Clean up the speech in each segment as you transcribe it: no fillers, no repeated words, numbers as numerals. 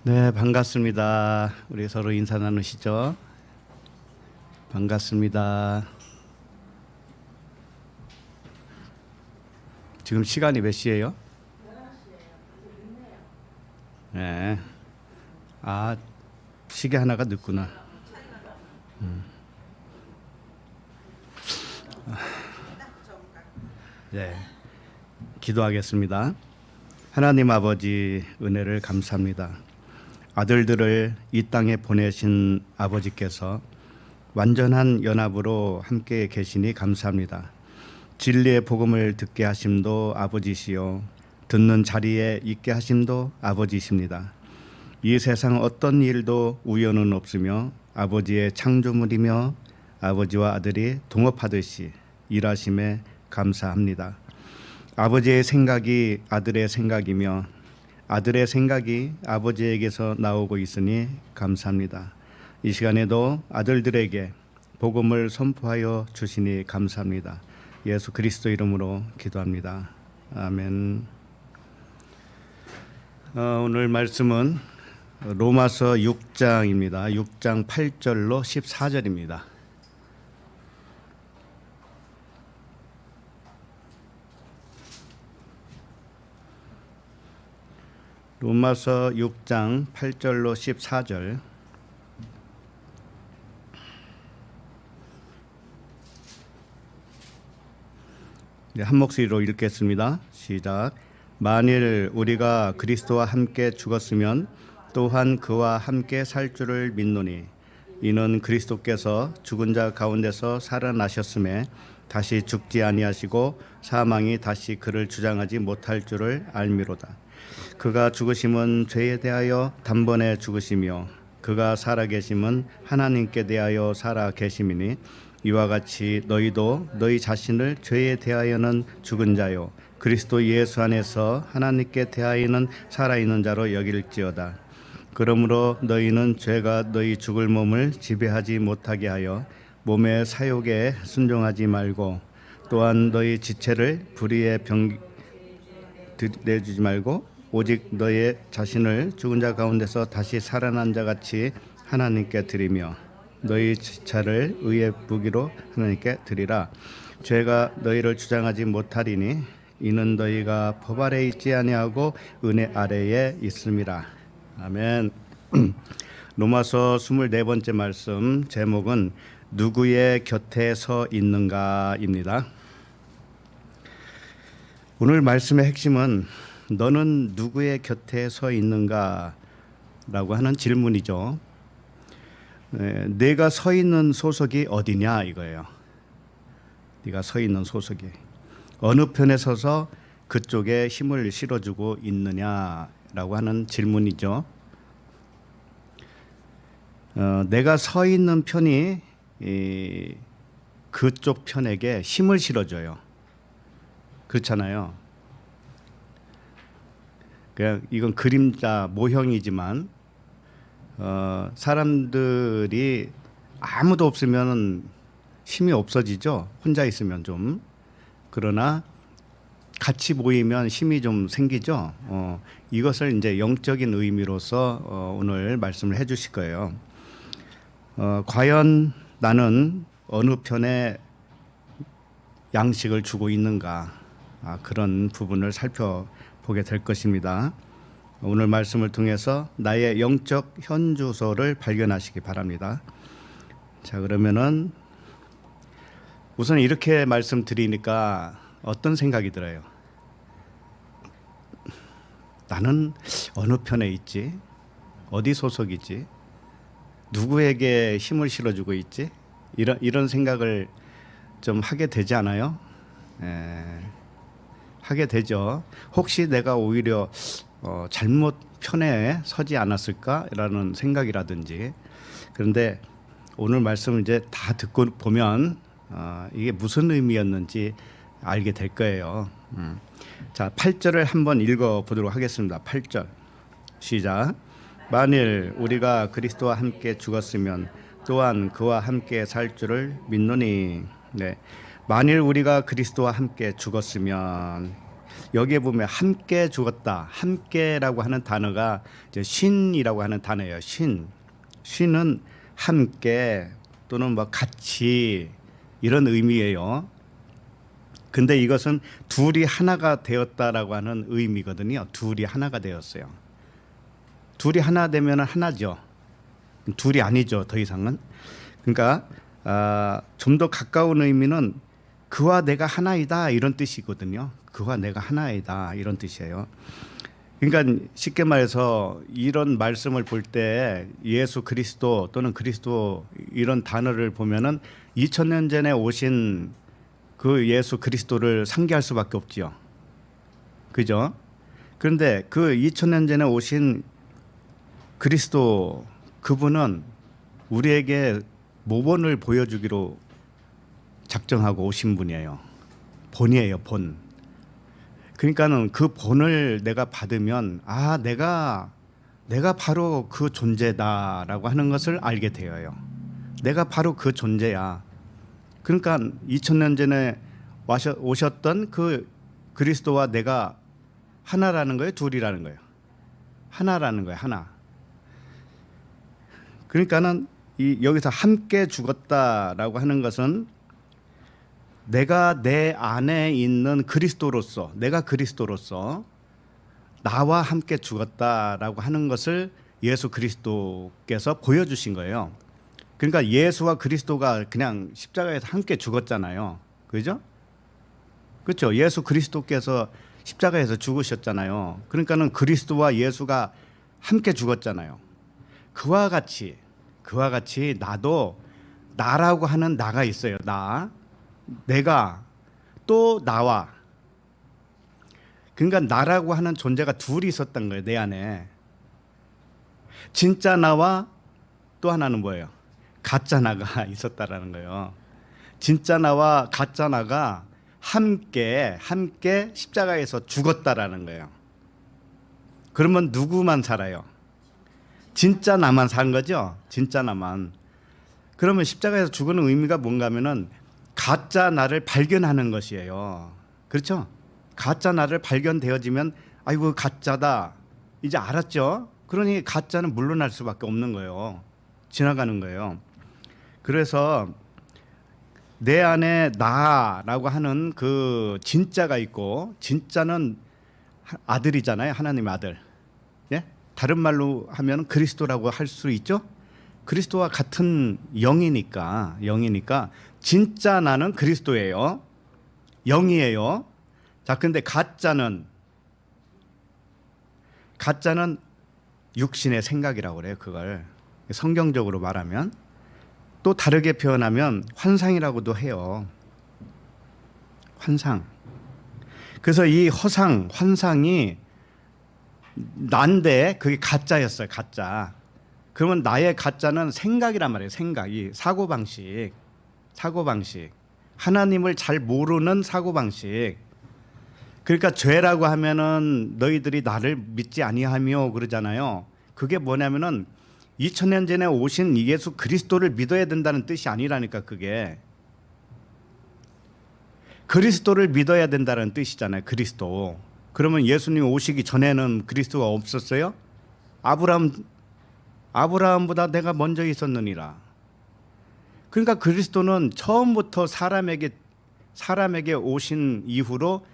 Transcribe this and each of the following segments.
네, 반갑습니다. 우리 서로 인사 나누시죠. 반갑습니다. 지금 시간이 몇 시예요? 네. 아, 시계 하나가 늦구나. 네. 기도하겠습니다. 하나님 아버지 은혜를 감사합니다. 아들들을 이 땅에 보내신 아버지께서 완전한 연합으로 함께 계시니 감사합니다. 진리의 복음을 듣게 하심도 아버지시요 듣는 자리에 있게 하심도 아버지십니다. 이 세상 어떤 일도 우연은 없으며 아버지의 창조물이며 아버지와 아들이 동업하듯이 일하심에 감사합니다. 아버지의 생각이 아들의 생각이며 아들의 생각이 아버지에게서 나오고 있으니 감사합니다. 이 시간에도 아들들에게 복음을 선포하여 주시니 감사합니다. 예수 그리스도 이름으로 기도합니다. 아멘. 오늘 말씀은 로마서 6장입니다. 6장 8절로 14절입니다. 로마서 6장 8절로 14절. 한 목소리로 읽겠습니다. 시작. 만일 우리가 그리스도와 함께 죽었으면 또한 그와 함께 살 줄을 믿노니 이는 그리스도께서 죽은 자 가운데서 살아나셨음에 다시 죽지 아니하시고 사망이 다시 그를 주장하지 못할 줄을 알미로다. 그가 죽으심은 죄에 대하여 단번에 죽으시며 그가 살아계심은 하나님께 대하여 살아계심이니 이와 같이 너희도 너희 자신을 죄에 대하여는 죽은 자요 그리스도 예수 안에서 하나님께 대하여는 살아있는 자로 여길지어다. 그러므로 너희는 죄가 너희 죽을 몸을 지배하지 못하게 하여 몸의 사욕에 순종하지 말고 또한 너희 지체를 불의에 내주지 말고 오직 너의 자신을 죽은 자 가운데서 다시 살아난 자 같이 하나님께 드리며 너희 지체를 의의 무기로 하나님께 드리라. 죄가 너희를 주장하지 못하리니 이는 너희가 법 아래 있지 아니하고 은혜 아래에 있음이라. 아멘. 로마서 24번째 말씀 제목은 누구의 곁에 서 있는가입니다. 오늘 말씀의 핵심은 너는 누구의 곁에 서 있는가 라고 하는 질문이죠. 내가 서 있는 소속이 어디냐 이거예요. 네가 서 있는 소속이 어느 편에 서서 그쪽에 힘을 실어주고 있느냐라고 하는 질문이죠. 내가 서 있는 편이 그쪽 편에게 힘을 실어줘요. 그렇잖아요. 그냥 이건 그림자 모형이지만 사람들이 아무도 없으면 힘이 없어지죠. 혼자 있으면 좀. 그러나 같이 모이면 힘이 좀 생기죠. 이것을 이제 영적인 의미로서 오늘 말씀을 해주실 거예요. 과연 나는 어느 편에 양식을 주고 있는가? 그런 부분을 살펴보게 될 것입니다. 오늘 말씀을 통해서 나의 영적 현주소를 발견하시기 바랍니다. 자, 그러면은 우선 이렇게 말씀드리니까 어떤 생각이 들어요? 나는 어느 편에 있지? 어디 소속이지? 누구에게 힘을 실어주고 있지? 이런 생각을 좀 하게 되지 않아요? 하게 되죠. 혹시 내가 오히려 잘못 편에 서지 않았을까라는 생각이라든지. 그런데 오늘 말씀을 이제 다 듣고 보면 이게 무슨 의미였는지 알게 될 거예요. 자, 8절을 한번 읽어보도록 하겠습니다. 8절 시작. 만일 우리가 그리스도와 함께 죽었으면 또한 그와 함께 살 줄을 믿노니. 네. 만일 우리가 그리스도와 함께 죽었으면 여기에 보면 함께 죽었다. 함께라고 하는 단어가 이제 신이라고 하는 단어예요. 신은 함께 또는 뭐 같이 이런 의미예요. 근데 이것은 둘이 하나가 되었다라고 하는 의미거든요. 둘이 하나가 되었어요. 둘이 하나 되면 하나죠. 둘이 아니죠. 더 이상은. 그러니까 좀 더 가까운 의미는 그와 내가 하나이다 이런 뜻이거든요. 그와 내가 하나이다 이런 뜻이에요. 그러니까 쉽게 말해서 이런 말씀을 볼 때 예수 그리스도 또는 그리스도 이런 단어를 보면은 2000년 전에 오신 그 예수 그리스도를 상기할 수밖에 없지요. 그죠? 그런데 그 2000년 전에 오신 그리스도 그분은 우리에게 모본을 보여주기로 작정하고 오신 분이에요. 본이에요, 본. 그러니까는 그 본을 내가 받으면 내가 바로 그 존재다라고 하는 것을 알게 되어요. 내가 바로 그 존재야. 그러니까 2000년 전에 오셨던 그 그리스도와 내가 하나라는 거예요, 둘이라는 거예요. 하나라는 거예요, 하나. 그러니까는 여기서 함께 죽었다라고 하는 것은 내가 내 안에 있는 그리스도로서, 내가 그리스도로서 나와 함께 죽었다라고 하는 것을 예수 그리스도께서 보여주신 거예요. 그러니까 예수와 그리스도가 그냥 십자가에서 함께 죽었잖아요. 그죠? 그렇죠? 예수 그리스도께서 십자가에서 죽으셨잖아요. 그러니까는 그리스도와 예수가 함께 죽었잖아요. 그와 같이 나도 나라고 하는 나가 있어요. 내가 또 나와. 그러니까 나라고 하는 존재가 둘이 있었던 거예요. 내 안에. 진짜 나와 또 하나는 뭐예요? 가짜 나가 있었다라는 거예요. 진짜 나와 가짜 나가 함께 십자가에서 죽었다라는 거예요. 그러면 누구만 살아요? 진짜 나만 산 거죠? 진짜 나만. 그러면 십자가에서 죽는 의미가 뭔가 하면은 가짜 나를 발견하는 것이에요. 그렇죠? 가짜 나를 발견되어지면 아이고 가짜다. 이제 알았죠? 그러니 가짜는 물러날 수밖에 없는 거예요. 지나가는 거예요. 그래서 내 안에 나라고 하는 그 진짜가 있고, 진짜는 아들이잖아요. 하나님의 아들. 예? 다른 말로 하면 그리스도라고 할 수 있죠. 그리스도와 같은 영이니까 진짜 나는 그리스도예요. 영이에요. 자, 근데 가짜는 육신의 생각이라고 그래요. 그걸 성경적으로 말하면, 또 다르게 표현하면 환상이라고도 해요. 환상. 그래서 이 환상이 난데 그게 가짜였어요. 가짜. 그러면 나의 가짜는 생각이란 말이에요. 생각이 사고방식. 하나님을 잘 모르는 사고방식. 그러니까 죄라고 하면은 너희들이 나를 믿지 아니하며 그러잖아요. 그게 뭐냐면은 2000년 전에 오신 예수 그리스도를 믿어야 된다는 뜻이 아니라니까. 그게 그리스도를 믿어야 된다는 뜻이잖아요. 그리스도. 그러면 예수님 오시기 전에는 그리스도가 없었어요? 아브라함보다 내가 먼저 있었느니라. 그러니까 그리스도는 처음부터 사람에게 오신 이후로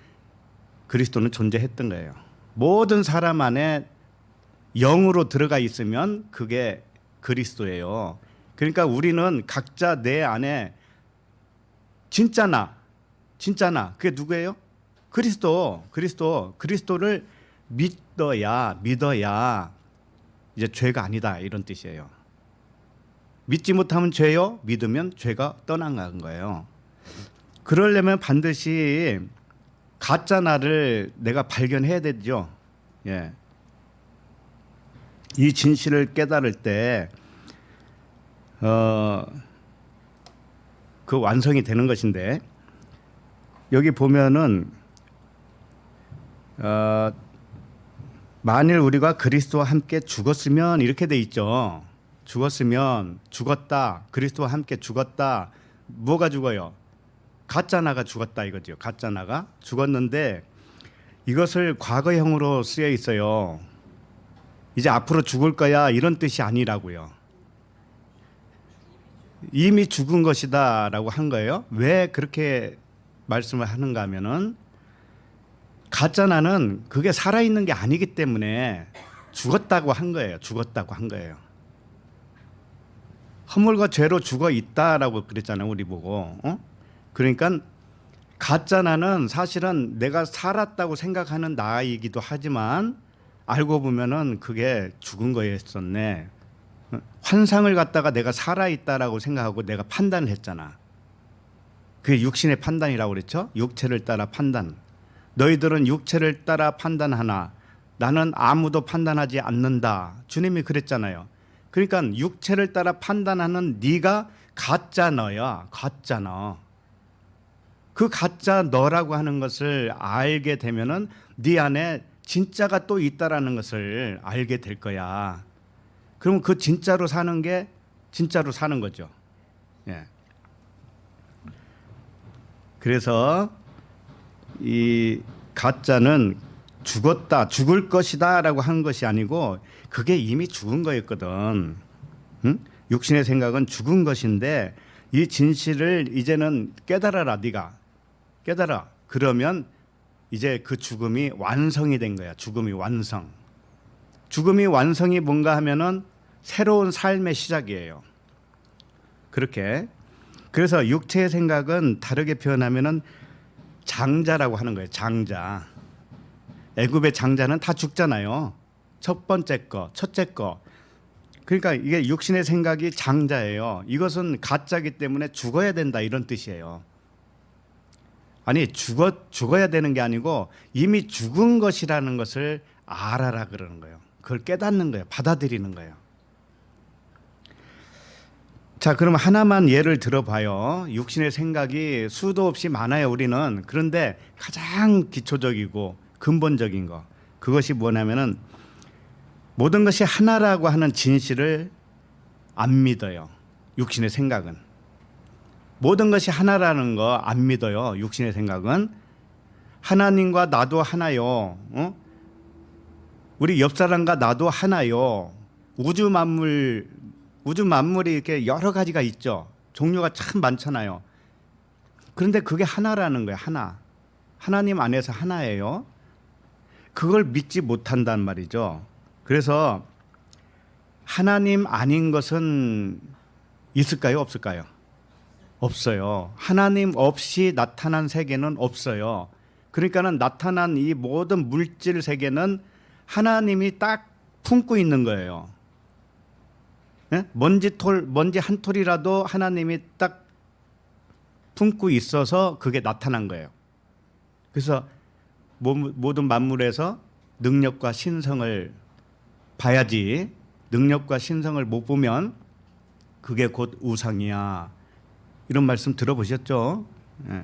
그리스도는 존재했던 거예요. 모든 사람 안에 영으로 들어가 있으면 그게 그리스도예요. 그러니까 우리는 각자 내 안에 진짜 나 그게 누구예요? 그리스도를 믿어야 이제 죄가 아니다 이런 뜻이에요. 믿지 못하면 죄요, 믿으면 죄가 떠나간 거예요. 그러려면 반드시 가짜 나를 내가 발견해야 되죠. 예. 이 진실을 깨달을 때 그 완성이 되는 것인데, 여기 보면은 만일 우리가 그리스도와 함께 죽었으면 이렇게 돼 있죠. 죽었다. 그리스도와 함께 죽었다. 뭐가 죽어요? 가짜 나가 죽었다 이거죠. 가짜 나가 죽었는데 이것을 과거형으로 쓰여 있어요. 이제 앞으로 죽을 거야 이런 뜻이 아니라고요. 이미 죽은 것이다라고 한 거예요. 왜 그렇게 말씀을 하는가 하면은 가짜 나는 그게 살아있는 게 아니기 때문에 죽었다고 한 거예요. 죽었다고 한 거예요. 허물과 죄로 죽어 있다라고 그랬잖아요. 우리 보고. 그러니까 가짜 나는 사실은 내가 살았다고 생각하는 나이기도 하지만 알고 보면은 그게 죽은 거였었네. 환상을 갖다가 내가 살아있다라고 생각하고 내가 판단을 했잖아. 그게 육신의 판단이라고 그랬죠. 육체를 따라 판단. 너희들은 육체를 따라 판단하나 나는 아무도 판단하지 않는다. 주님이 그랬잖아요. 그러니까 육체를 따라 판단하는 네가 가짜 너야. 가짜 너. 그 가짜 너라고 하는 것을 알게 되면은 네 안에 진짜가 또 있다라는 것을 알게 될 거야. 그러면 그 진짜로 사는 게 진짜로 사는 거죠. 예. 그래서 이 가짜는 죽었다, 죽을 것이다라고 한 것이 아니고 그게 이미 죽은 거였거든. 응? 육신의 생각은 죽은 것인데 이 진실을 이제는 깨달아라. 네가 깨달아. 그러면 이제 그 죽음이 완성이 된 거야. 죽음이 완성. 죽음이 완성이 뭔가 하면은 새로운 삶의 시작이에요. 그렇게. 그래서 육체의 생각은 다르게 표현하면은 장자라고 하는 거예요. 장자. 애굽의 장자는 다 죽잖아요. 첫 번째 거, 첫째 거. 그러니까 이게 육신의 생각이 장자예요. 이것은 가짜기 때문에 죽어야 된다 이런 뜻이에요. 아니 죽어야 되는 게 아니고 이미 죽은 것이라는 것을 알아라 그러는 거예요. 그걸 깨닫는 거예요. 받아들이는 거예요. 자, 그럼 하나만 예를 들어봐요. 육신의 생각이 수도 없이 많아요. 우리는. 그런데 가장 기초적이고 근본적인 거 그것이 뭐냐면은 모든 것이 하나라고 하는 진실을 안 믿어요. 육신의 생각은. 모든 것이 하나라는 거 안 믿어요. 육신의 생각은. 하나님과 나도 하나요. 우리 옆 사람과 나도 하나요. 우주 만물이 이렇게 여러 가지가 있죠. 종류가 참 많잖아요. 그런데 그게 하나라는 거예요. 하나. 하나님 안에서 하나예요. 그걸 믿지 못한단 말이죠. 그래서 하나님 아닌 것은 있을까요? 없을까요? 없어요. 하나님 없이 나타난 세계는 없어요. 그러니까는 나타난 이 모든 물질 세계는 하나님이 딱 품고 있는 거예요. 네? 먼지 한 톨이라도 하나님이 딱 품고 있어서 그게 나타난 거예요. 그래서 모든 만물에서 능력과 신성을 봐야지 능력과 신성을 못 보면 그게 곧 우상이야. 이런 말씀 들어보셨죠? 예.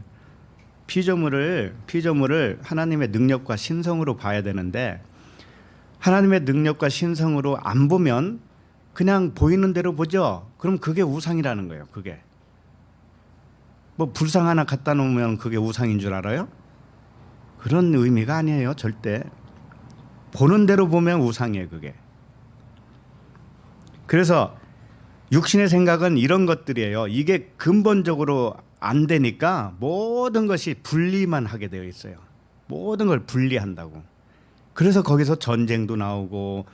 피조물을 하나님의 능력과 신성으로 봐야 되는데 하나님의 능력과 신성으로 안 보면 그냥 보이는 대로 보죠. 그럼 그게 우상이라는 거예요. 그게 뭐 불상 하나 갖다 놓으면 그게 우상인 줄 알아요? 그런 의미가 아니에요. 절대. 보는 대로 보면 우상이에요. 그게. 그래서 육신의 생각은 이런 것들이에요. 이게 근본적으로 안 되니까 모든 것이 분리만 하게 되어 있어요. 모든 걸 분리한다고. 그래서 거기서 전쟁도 나오고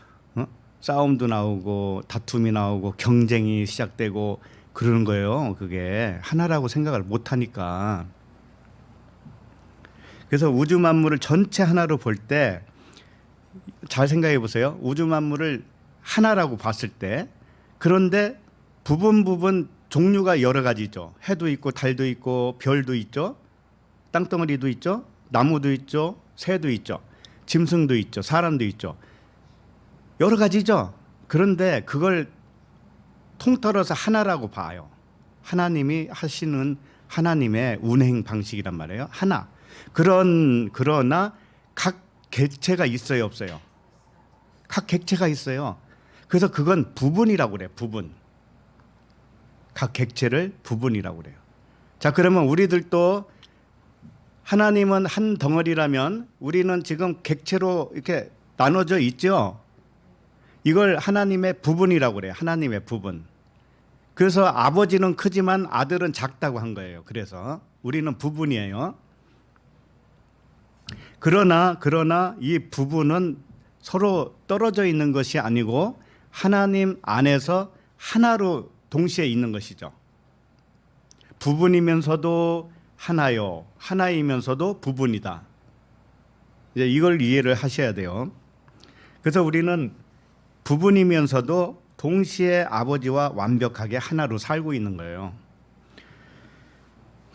싸움도 나오고 다툼이 나오고 경쟁이 시작되고 그러는 거예요. 그게 하나라고 생각을 못하니까. 그래서 우주 만물을 전체 하나로 볼 때 잘 생각해 보세요. 우주 만물을 하나라고 봤을 때 그런데 부분 종류가 여러 가지죠. 해도 있고 달도 있고 별도 있죠. 땅덩어리도 있죠. 나무도 있죠. 새도 있죠. 짐승도 있죠. 사람도 있죠. 여러 가지죠. 그런데 그걸 통틀어서 하나라고 봐요. 하나님이 하시는 하나님의 운행 방식이란 말이에요. 하나. 그러나 각 객체가 있어요, 없어요? 각 객체가 있어요. 그래서 그건 부분이라고 그래요. 부분. 각 객체를 부분이라고 그래요. 자, 그러면 우리들도 하나님은 한 덩어리라면 우리는 지금 객체로 이렇게 나눠져 있죠. 이걸 하나님의 부분이라고 그래요. 하나님의 부분. 그래서 아버지는 크지만 아들은 작다고 한 거예요. 그래서 우리는 부분이에요. 그러나 이 부분은 서로 떨어져 있는 것이 아니고 하나님 안에서 하나로 동시에 있는 것이죠. 부분이면서도 하나요. 하나이면서도 부분이다. 이제 이걸 이해를 하셔야 돼요. 그래서 우리는 부분이면서도 동시에 아버지와 완벽하게 하나로 살고 있는 거예요.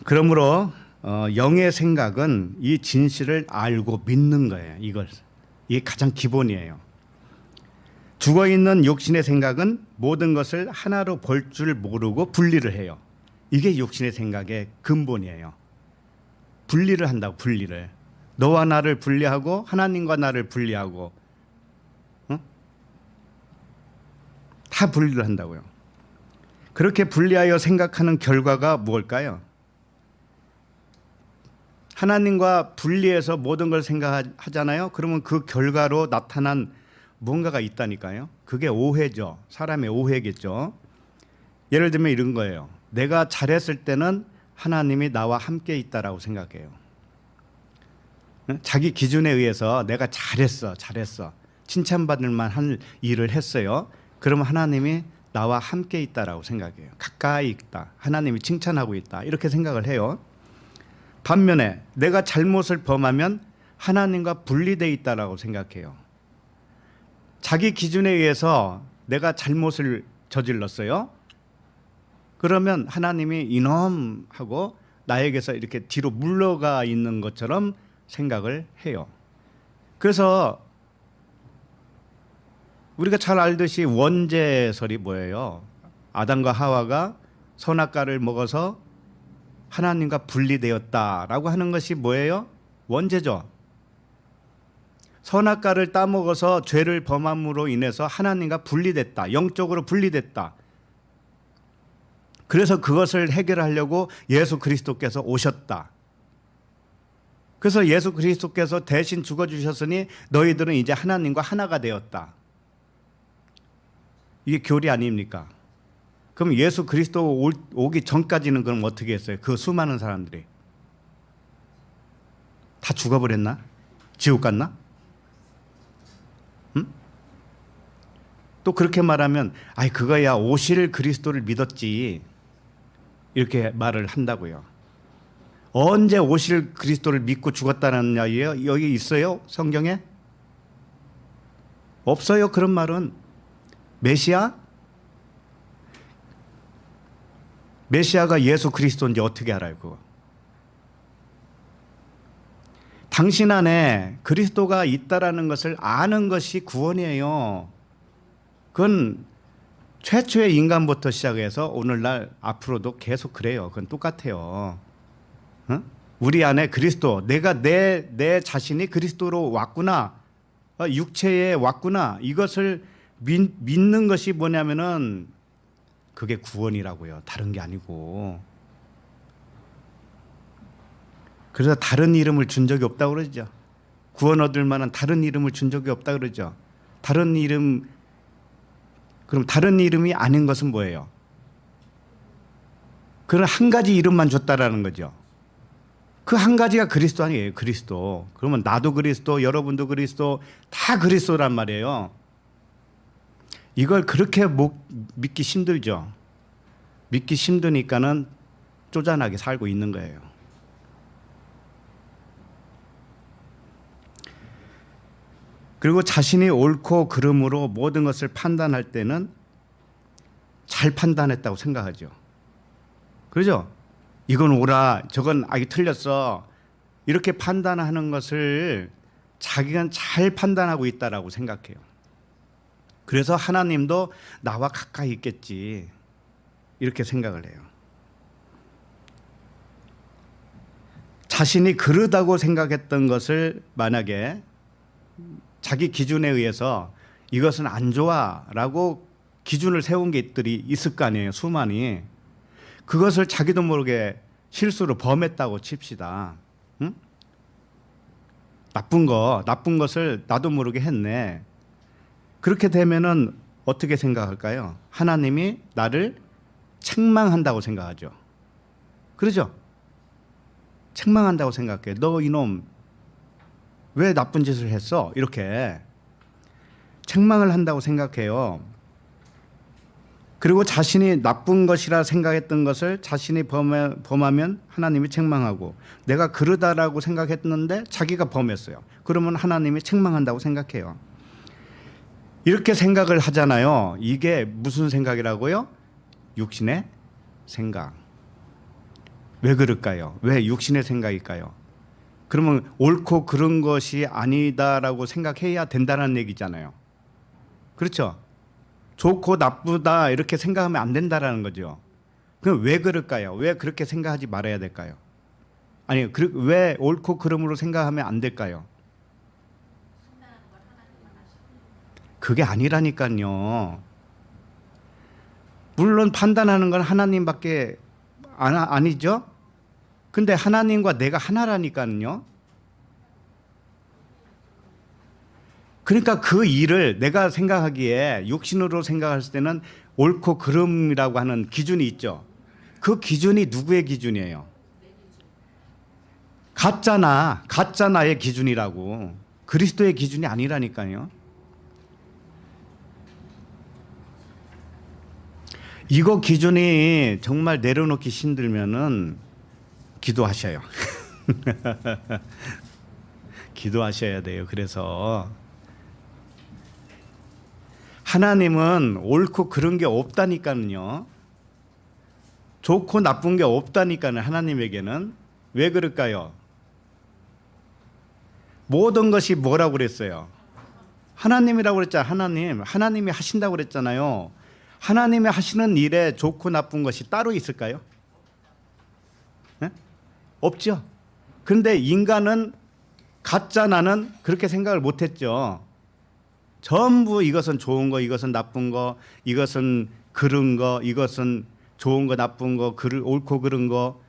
그러므로 영의 생각은 이 진실을 알고 믿는 거예요. 이게 가장 기본이에요. 죽어있는 육신의 생각은 모든 것을 하나로 볼 줄 모르고 분리를 해요. 이게 육신의 생각의 근본이에요. 분리를 한다고, 분리를. 너와 나를 분리하고 하나님과 나를 분리하고 다 분리를 한다고요. 그렇게 분리하여 생각하는 결과가 무엇일까요? 하나님과 분리해서 모든 걸 생각하잖아요. 그러면 그 결과로 나타난 뭔가가 있다니까요. 그게 오해죠. 사람의 오해겠죠. 예를 들면 이런 거예요. 내가 잘했을 때는 하나님이 나와 함께 있다라고 생각해요. 자기 기준에 의해서 내가 잘했어. 칭찬받을 만한 일을 했어요. 그러면 하나님이 나와 함께 있다라고 생각해요. 가까이 있다. 하나님이 칭찬하고 있다. 이렇게 생각을 해요. 반면에 내가 잘못을 범하면 하나님과 분리되어 있다라고 생각해요. 자기 기준에 의해서 내가 잘못을 저질렀어요. 그러면 하나님이 이놈 하고 나에게서 이렇게 뒤로 물러가 있는 것처럼 생각을 해요. 그래서 우리가 잘 알듯이 원죄설이 뭐예요? 아담과 하와가 선악과를 먹어서 하나님과 분리되었다라고 하는 것이 뭐예요? 원죄죠. 선악과를 따먹어서 죄를 범함으로 인해서 하나님과 분리됐다. 영적으로 분리됐다. 그래서 그것을 해결하려고 예수 그리스도께서 오셨다. 그래서 예수 그리스도께서 대신 죽어주셨으니 너희들은 이제 하나님과 하나가 되었다. 이게 교리 아닙니까? 그럼 예수 그리스도 오기 전까지는 그럼 어떻게 했어요? 그 수많은 사람들이 다 죽어버렸나? 지옥 갔나? 응? 또 그렇게 말하면 그거야 오실 그리스도를 믿었지 이렇게 말을 한다고요. 언제 오실 그리스도를 믿고 죽었다는 이야기예요? 여기 있어요? 성경에? 없어요. 그런 말은. 메시아가 예수 그리스도인지 어떻게 알아요? 그거? 당신 안에 그리스도가 있다라는 것을 아는 것이 구원이에요. 그건 최초의 인간부터 시작해서 오늘날 앞으로도 계속 그래요. 그건 똑같아요. 우리 안에 그리스도, 내가 내 자신이 그리스도로 왔구나, 육체에 왔구나, 이것을 믿는 것이 뭐냐면은 그게 구원이라고요. 다른 게 아니고. 그래서 다른 이름을 준 적이 없다고 그러죠. 구원 얻을 만한 다른 이름을 준 적이 없다고 그러죠. 다른 이름, 그럼 다른 이름이 아닌 것은 뭐예요? 그런 한 가지 이름만 줬다라는 거죠. 그 한 가지가 그리스도 아니에요. 그리스도. 그러면 나도 그리스도, 여러분도 그리스도, 다 그리스도란 말이에요. 이걸 그렇게 믿기 힘들죠. 믿기 힘드니까는 쪼잔하게 살고 있는 거예요. 그리고 자신이 옳고 그름으로 모든 것을 판단할 때는 잘 판단했다고 생각하죠. 그렇죠? 이건 옳아, 저건 틀렸어. 이렇게 판단하는 것을 자기가 잘 판단하고 있다라고 생각해요. 그래서 하나님도 나와 가까이 있겠지 이렇게 생각을 해요. 자신이 그르다고 생각했던 것을 만약에 자기 기준에 의해서 이것은 안 좋아라고 기준을 세운 것들이 있을 거 아니에요. 수많이. 그것을 자기도 모르게 실수로 범했다고 칩시다. 응? 나쁜 것을 나도 모르게 했네. 그렇게 되면은 어떻게 생각할까요? 하나님이 나를 책망한다고 생각하죠. 그러죠? 책망한다고 생각해. 너 이놈 왜 나쁜 짓을 했어? 이렇게 책망을 한다고 생각해요. 그리고 자신이 나쁜 것이라 생각했던 것을 자신이 범하면 하나님이 책망하고, 내가 그러다라고 생각했는데 자기가 범했어요. 그러면 하나님이 책망한다고 생각해요. 이렇게 생각을 하잖아요. 이게 무슨 생각이라고요? 육신의 생각. 왜 그럴까요? 왜 육신의 생각일까요? 그러면 옳고 그른 것이 아니다라고 생각해야 된다는 얘기잖아요. 그렇죠? 좋고 나쁘다 이렇게 생각하면 안 된다라는 거죠. 그럼 왜 그럴까요? 왜 그렇게 생각하지 말아야 될까요? 아니, 왜 옳고 그름으로 생각하면 안 될까요? 그게 아니라니까요. 물론 판단하는 건 하나님밖에 아니죠. 근데 하나님과 내가 하나라니까요. 그러니까 그 일을 내가 생각하기에 육신으로 생각했을 때는 옳고 그름이라고 하는 기준이 있죠. 그 기준이 누구의 기준이에요? 가짜나의 기준이라고. 그리스도의 기준이 아니라니까요. 이거 기준이 정말 내려놓기 힘들면은 기도하셔요. 기도하셔야 돼요. 그래서 하나님은 옳고 그런 게 없다니까요. 좋고 나쁜 게 없다니까요. 하나님에게는. 왜 그럴까요? 모든 것이 뭐라고 그랬어요? 하나님이라고 그랬잖아요. 하나님이 하신다고 그랬잖아요. 하나님이 하시는 일에 좋고 나쁜 것이 따로 있을까요? 네? 없죠. 그런데 인간은 가짜 나는 그렇게 생각을 못했죠. 전부 이것은 좋은 거, 이것은 나쁜 거, 이것은 그른 거, 이것은 좋은 거, 나쁜 거, 옳고 그른 거,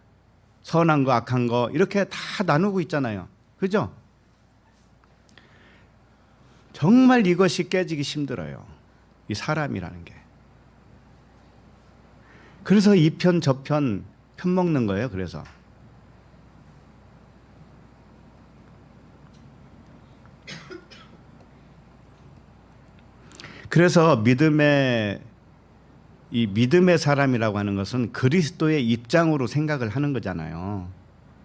선한 거, 악한 거 이렇게 다 나누고 있잖아요. 그죠? 정말 이것이 깨지기 힘들어요. 이 사람이라는 게. 그래서 이 편 저 편 편먹는 거예요. 그래서 믿음의 사람이라고 하는 것은 그리스도의 입장으로 생각을 하는 거잖아요.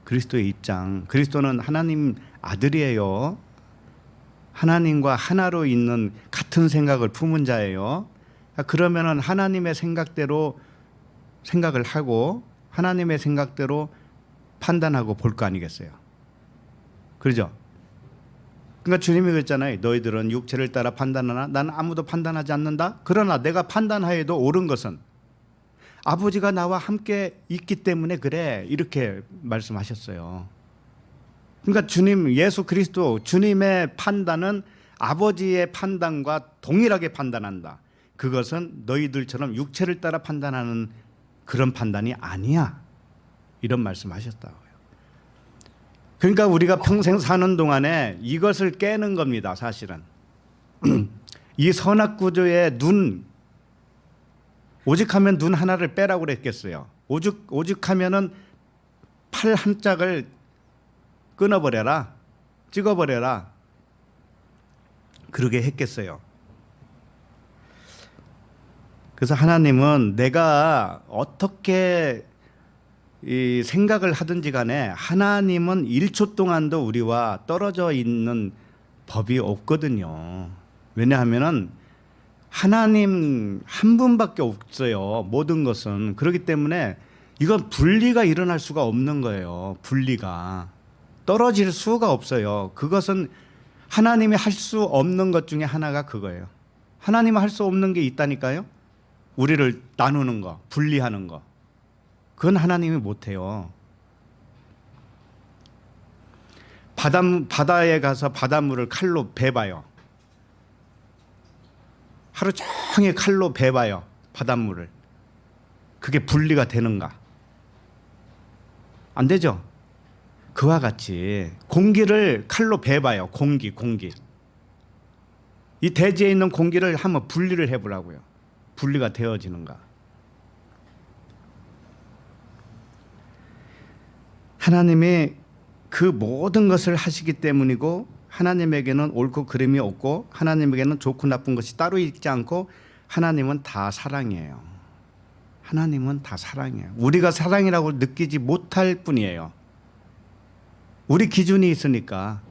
그리스도의 입장. 그리스도는 하나님 아들이에요. 하나님과 하나로 있는 같은 생각을 품은 자예요. 그러면은 하나님의 생각대로 생각을 하고 하나님의 생각대로 판단하고 볼 거 아니겠어요. 그렇죠? 그러니까 주님이 그랬잖아요. 너희들은 육체를 따라 판단하나 나는 아무도 판단하지 않는다. 그러나 내가 판단하여도 옳은 것은 아버지가 나와 함께 있기 때문에 그래. 이렇게 말씀하셨어요. 그러니까 예수 그리스도 주님의 판단은 아버지의 판단과 동일하게 판단한다. 그것은 너희들처럼 육체를 따라 판단하는 그런 판단이 아니야. 이런 말씀하셨다고요. 그러니까 우리가 평생 사는 동안에 이것을 깨는 겁니다. 사실은 이 선악구조의 오직하면 눈 하나를 빼라고 그랬겠어요. 오직하면은 팔 한 짝을 끊어버려라, 찍어버려라, 그러게 했겠어요. 그래서 하나님은 내가 어떻게 이 생각을 하든지 간에 하나님은 1초 동안도 우리와 떨어져 있는 법이 없거든요. 왜냐하면은 하나님 한 분밖에 없어요. 모든 것은. 그렇기 때문에 이건 분리가 일어날 수가 없는 거예요. 분리가 떨어질 수가 없어요. 그것은 하나님이 할 수 없는 것 중에 하나가 그거예요. 하나님은 할 수 없는 게 있다니까요. 우리를 나누는 거, 분리하는 거. 그건 하나님이 못해요. 바다에 가서 바닷물을 칼로 베봐요. 하루 종일 칼로 베봐요. 바닷물을. 그게 분리가 되는가? 안 되죠. 그와 같이 공기를 칼로 베봐요. 공기. 이 대지에 있는 공기를 한번 분리를 해보라고요. 분리가 되어지는가. 하나님이 그 모든 것을 하시기 때문이고, 하나님에게는 옳고 그름이 없고, 하나님에게는 좋고 나쁜 것이 따로 있지 않고, 하나님은 다 사랑이에요. 하나님은 다 사랑이에요. 우리가 사랑이라고 느끼지 못할 뿐이에요. 우리 기준이 있으니까.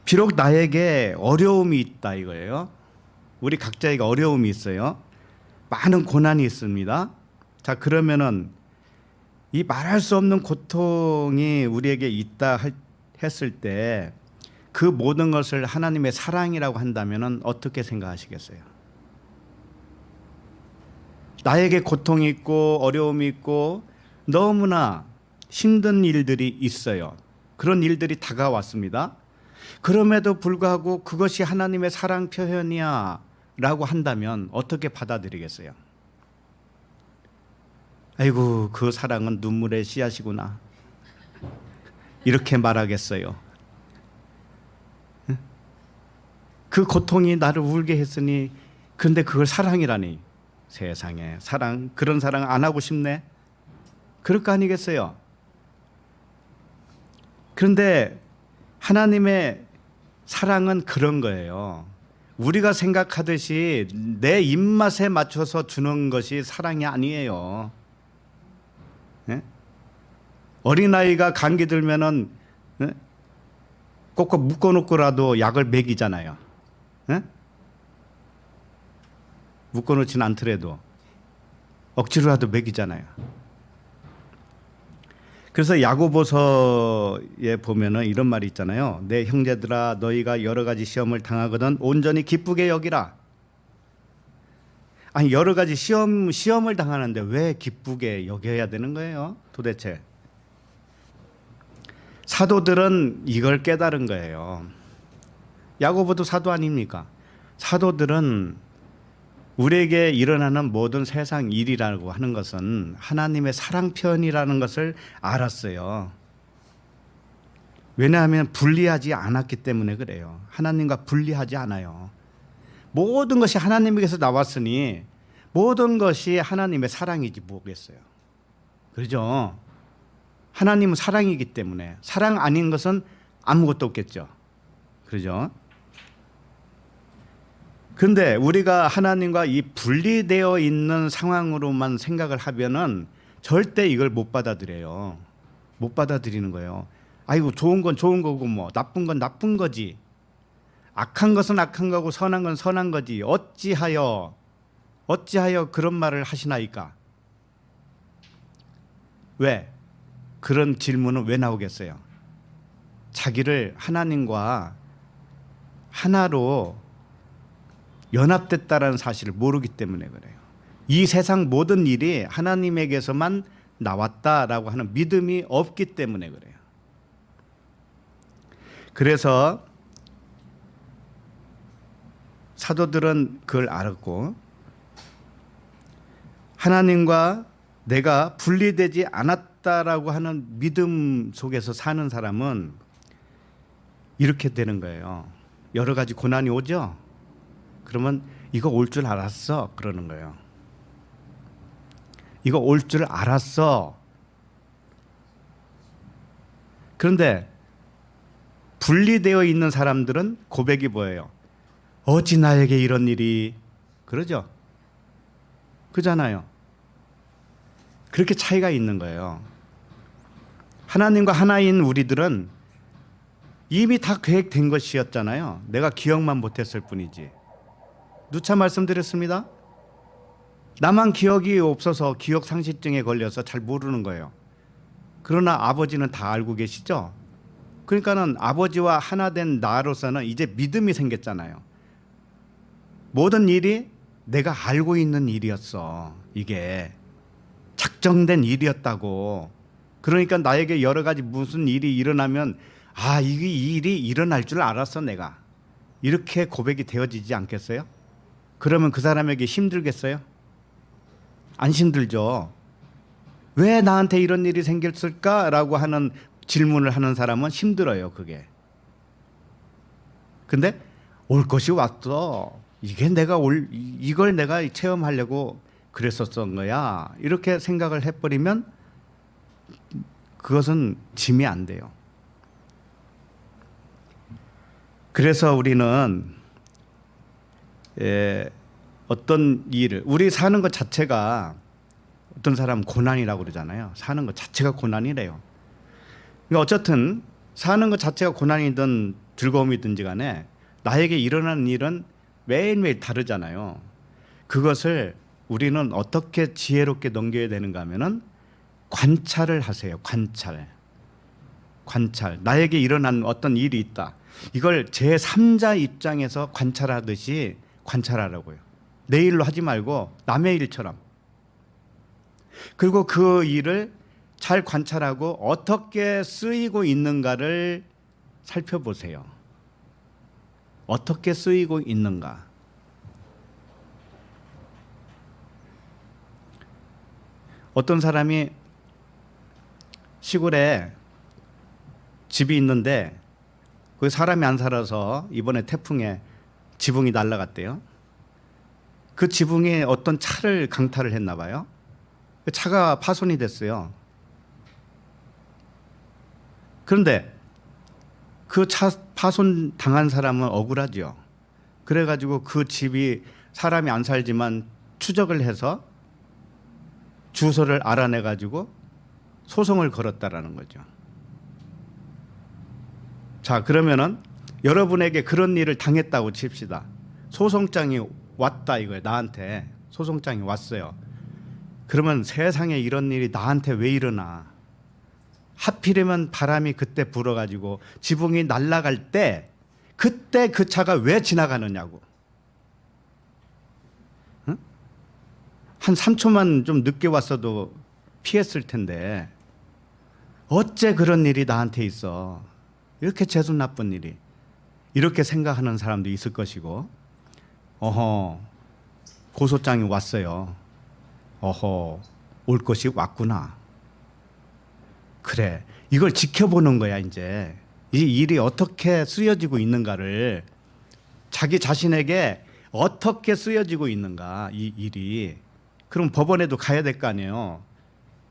비록 나에게 어려움이 있다 이거예요. 우리 각자에게 어려움이 있어요. 많은 고난이 있습니다. 자, 그러면은 이 말할 수 없는 고통이 우리에게 있다 했을 때 그 모든 것을 하나님의 사랑이라고 한다면은 어떻게 생각하시겠어요? 나에게 고통이 있고 어려움이 있고 너무나 힘든 일들이 있어요. 그런 일들이 다가왔습니다. 그럼에도 불구하고 그것이 하나님의 사랑 표현이야 라고 한다면 어떻게 받아들이겠어요? 아이고, 그 사랑은 눈물의 씨앗이구나, 이렇게 말하겠어요. 그 고통이 나를 울게 했으니, 근데 그걸 사랑이라니. 세상에, 사랑, 그런 사랑 안 하고 싶네. 그럴 거 아니겠어요? 그런데 하나님의 사랑은 그런 거예요. 우리가 생각하듯이 내 입맛에 맞춰서 주는 것이 사랑이 아니에요. 네? 어린아이가 감기 들면은 꼭꼭 묶어놓고라도 약을 먹이잖아요. 네? 묶어놓지는 않더라도 억지로라도 먹이잖아요. 그래서 야고보서에 보면은 이런 말이 있잖아요. 내 형제들아, 너희가 여러 가지 시험을 당하거든 온전히 기쁘게 여기라. 아니, 여러 가지 시험을 당하는데 왜 기쁘게 여겨야 되는 거예요? 도대체. 사도들은 이걸 깨달은 거예요. 야고보도 사도 아닙니까? 사도들은 우리에게 일어나는 모든 세상 일이라고 하는 것은 하나님의 사랑 표현이라는 것을 알았어요. 왜냐하면 분리하지 않았기 때문에 그래요. 하나님과 분리하지 않아요. 모든 것이 하나님에게서 나왔으니 모든 것이 하나님의 사랑이지 뭐겠어요. 그렇죠? 하나님은 사랑이기 때문에 사랑 아닌 것은 아무것도 없겠죠. 그렇죠? 그런데 우리가 하나님과 이 분리되어 있는 상황으로만 생각을 하면은 절대 이걸 못 받아들여요. 못 받아들이는 거예요. 아이고, 좋은 건 좋은 거고 뭐 나쁜 건 나쁜 거지. 악한 것은 악한 거고 선한 건 선한 거지. 어찌하여 그런 말을 하시나이까? 왜? 그런 질문은 왜 나오겠어요? 자기를 하나님과 하나로 연합됐다라는 사실을 모르기 때문에 그래요. 이 세상 모든 일이 하나님에게서만 나왔다라고 하는 믿음이 없기 때문에 그래요. 그래서 사도들은 그걸 알았고, 하나님과 내가 분리되지 않았다라고 하는 믿음 속에서 사는 사람은 이렇게 되는 거예요. 여러 가지 고난이 오죠? 그러면 이거 올 줄 알았어 그러는 거예요. 이거 올 줄 알았어. 그런데 분리되어 있는 사람들은 고백이 뭐예요? 어찌 나에게 이런 일이, 그러죠? 그잖아요. 그렇게 차이가 있는 거예요. 하나님과 하나인 우리들은 이미 다 계획된 것이었잖아요. 내가 기억만 못했을 뿐이지. 누차 말씀드렸습니다. 나만 기억이 없어서 기억 상실증에 걸려서 잘 모르는 거예요. 그러나 아버지는 다 알고 계시죠? 그러니까는 아버지와 하나 된 나로서는 이제 믿음이 생겼잖아요. 모든 일이 내가 알고 있는 일이었어. 이게 작정된 일이었다고. 그러니까 나에게 여러 가지 무슨 일이 일어나면 이 일이 일어날 줄 알았어 내가. 이렇게 고백이 되어지지 않겠어요? 그러면 그 사람에게 힘들겠어요? 안 힘들죠. 왜 나한테 이런 일이 생겼을까라고 하는 질문을 하는 사람은 힘들어요, 그게. 근데 올 것이 왔어. 이걸 내가 체험하려고 그랬었던 거야. 이렇게 생각을 해버리면 그것은 짐이 안 돼요. 그래서 우리는 어떤 일을, 우리 사는 것 자체가, 어떤 사람은 고난이라고 그러잖아요. 사는 것 자체가 고난이래요. 그러니까 어쨌든 사는 것 자체가 고난이든 즐거움이든지 간에 나에게 일어나는 일은 매일매일 다르잖아요. 그것을 우리는 어떻게 지혜롭게 넘겨야 되는가 하면은 관찰을 하세요. 관찰. 나에게 일어난 어떤 일이 있다. 이걸 제3자 입장에서 관찰하듯이 관찰하라고요. 내 일로 하지 말고 남의 일처럼. 그리고 그 일을 잘 관찰하고 어떻게 쓰이고 있는가를 살펴보세요. 어떻게 쓰이고 있는가. 어떤 사람이 시골에 집이 있는데 그 사람이 안 살아서 이번에 태풍에 지붕이 날아갔대요. 그 지붕에 어떤 차를 강타를 했나 봐요. 그 차가 파손이 됐어요. 그런데 그 차 파손 당한 사람은 억울하죠. 그래가지고 그 집이 사람이 안 살지만 추적을 해서 주소를 알아내가지고 소송을 걸었다라는 거죠. 자, 그러면은 여러분에게 그런 일을 당했다고 칩시다. 소송장이 왔다 이거예요. 나한테 소송장이 왔어요. 그러면 세상에 이런 일이 나한테 왜 일어나? 하필이면 바람이 그때 불어가지고 지붕이 날아갈 때 그때 그 차가 왜 지나가느냐고. 응? 한 3초만 좀 늦게 왔어도 피했을 텐데 어째 그런 일이 나한테 있어. 이렇게 재수 나쁜 일이. 이렇게 생각하는 사람도 있을 것이고, 어허, 고소장이 왔어요. 어허, 올 것이 왔구나. 그래, 이걸 지켜보는 거야. 이제 이 일이 어떻게 쓰여지고 있는가를, 자기 자신에게 어떻게 쓰여지고 있는가, 이 일이. 그럼 법원에도 가야 될 거 아니에요.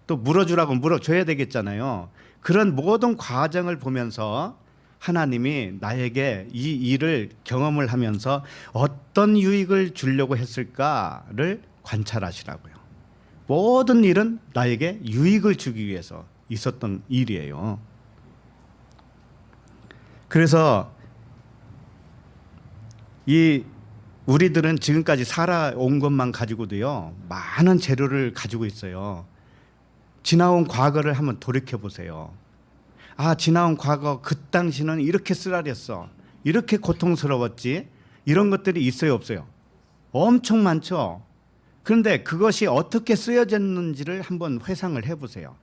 또 물어주라고 물어줘야 되겠잖아요. 그런 모든 과정을 보면서 하나님이 나에게 이 일을 경험을 하면서 어떤 유익을 주려고 했을까를 관찰하시라고요. 모든 일은 나에게 유익을 주기 위해서 있었던 일이에요. 그래서 우리들은 지금까지 살아온 것만 가지고도요, 많은 재료를 가지고 있어요. 지나온 과거를 한번 돌이켜 보세요. 아, 지나온 과거 그 당시는 이렇게 쓰라렸어. 이렇게 고통스러웠지. 이런 것들이 있어요, 없어요? 엄청 많죠. 그런데 그것이 어떻게 쓰여졌는지를 한번 회상을 해보세요.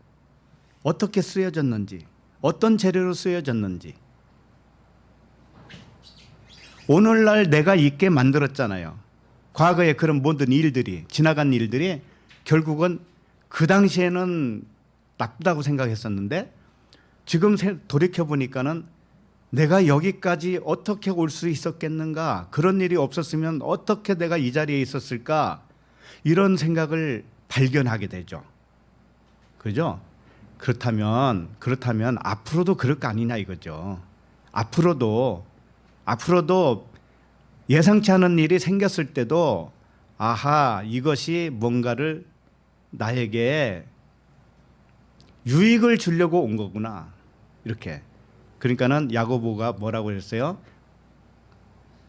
어떻게 쓰여졌는지, 어떤 재료로 쓰여졌는지. 오늘날 내가 있게 만들었잖아요. 과거에 그런 모든 일들이, 지나간 일들이 결국은 그 당시에는 나쁘다고 생각했었는데 지금 돌이켜보니까는 내가 여기까지 어떻게 올 수 있었겠는가, 그런 일이 없었으면 어떻게 내가 이 자리에 있었을까, 이런 생각을 발견하게 되죠. 그죠? 그렇다면 앞으로도 그럴 거 아니냐 이거죠. 앞으로도 예상치 않은 일이 생겼을 때도 아하, 이것이 뭔가를 나에게 유익을 주려고 온 거구나. 이렇게. 그러니까는 야고보가 뭐라고 했어요?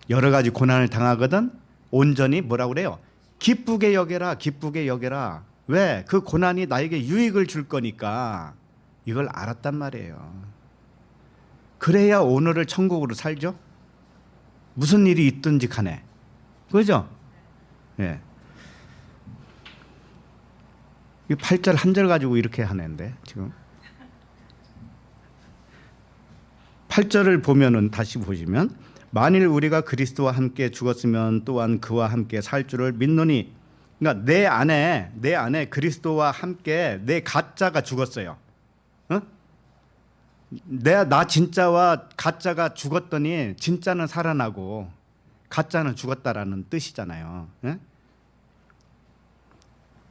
여러 가지 고난을 당하거든 온전히 뭐라고 그래요? 기쁘게 여겨라, 기쁘게 여겨라. 왜? 그 고난이 나에게 유익을 줄 거니까. 이걸 알았단 말이에요. 그래야 오늘을 천국으로 살죠. 무슨 일이 있든지 간에. 그죠? 예. 이 8절 한 절 가지고 이렇게 하는데 지금 8절을 보면은 다시 보시면, 만일 우리가 그리스도와 함께 죽었으면 또한 그와 함께 살 줄을 믿노니 그러니까 내 안에 그리스도와 함께 내 가짜가 죽었어요. 어? 나 진짜와 가짜가 죽었더니 진짜는 살아나고 가짜는 죽었다라는 뜻이잖아요. 예?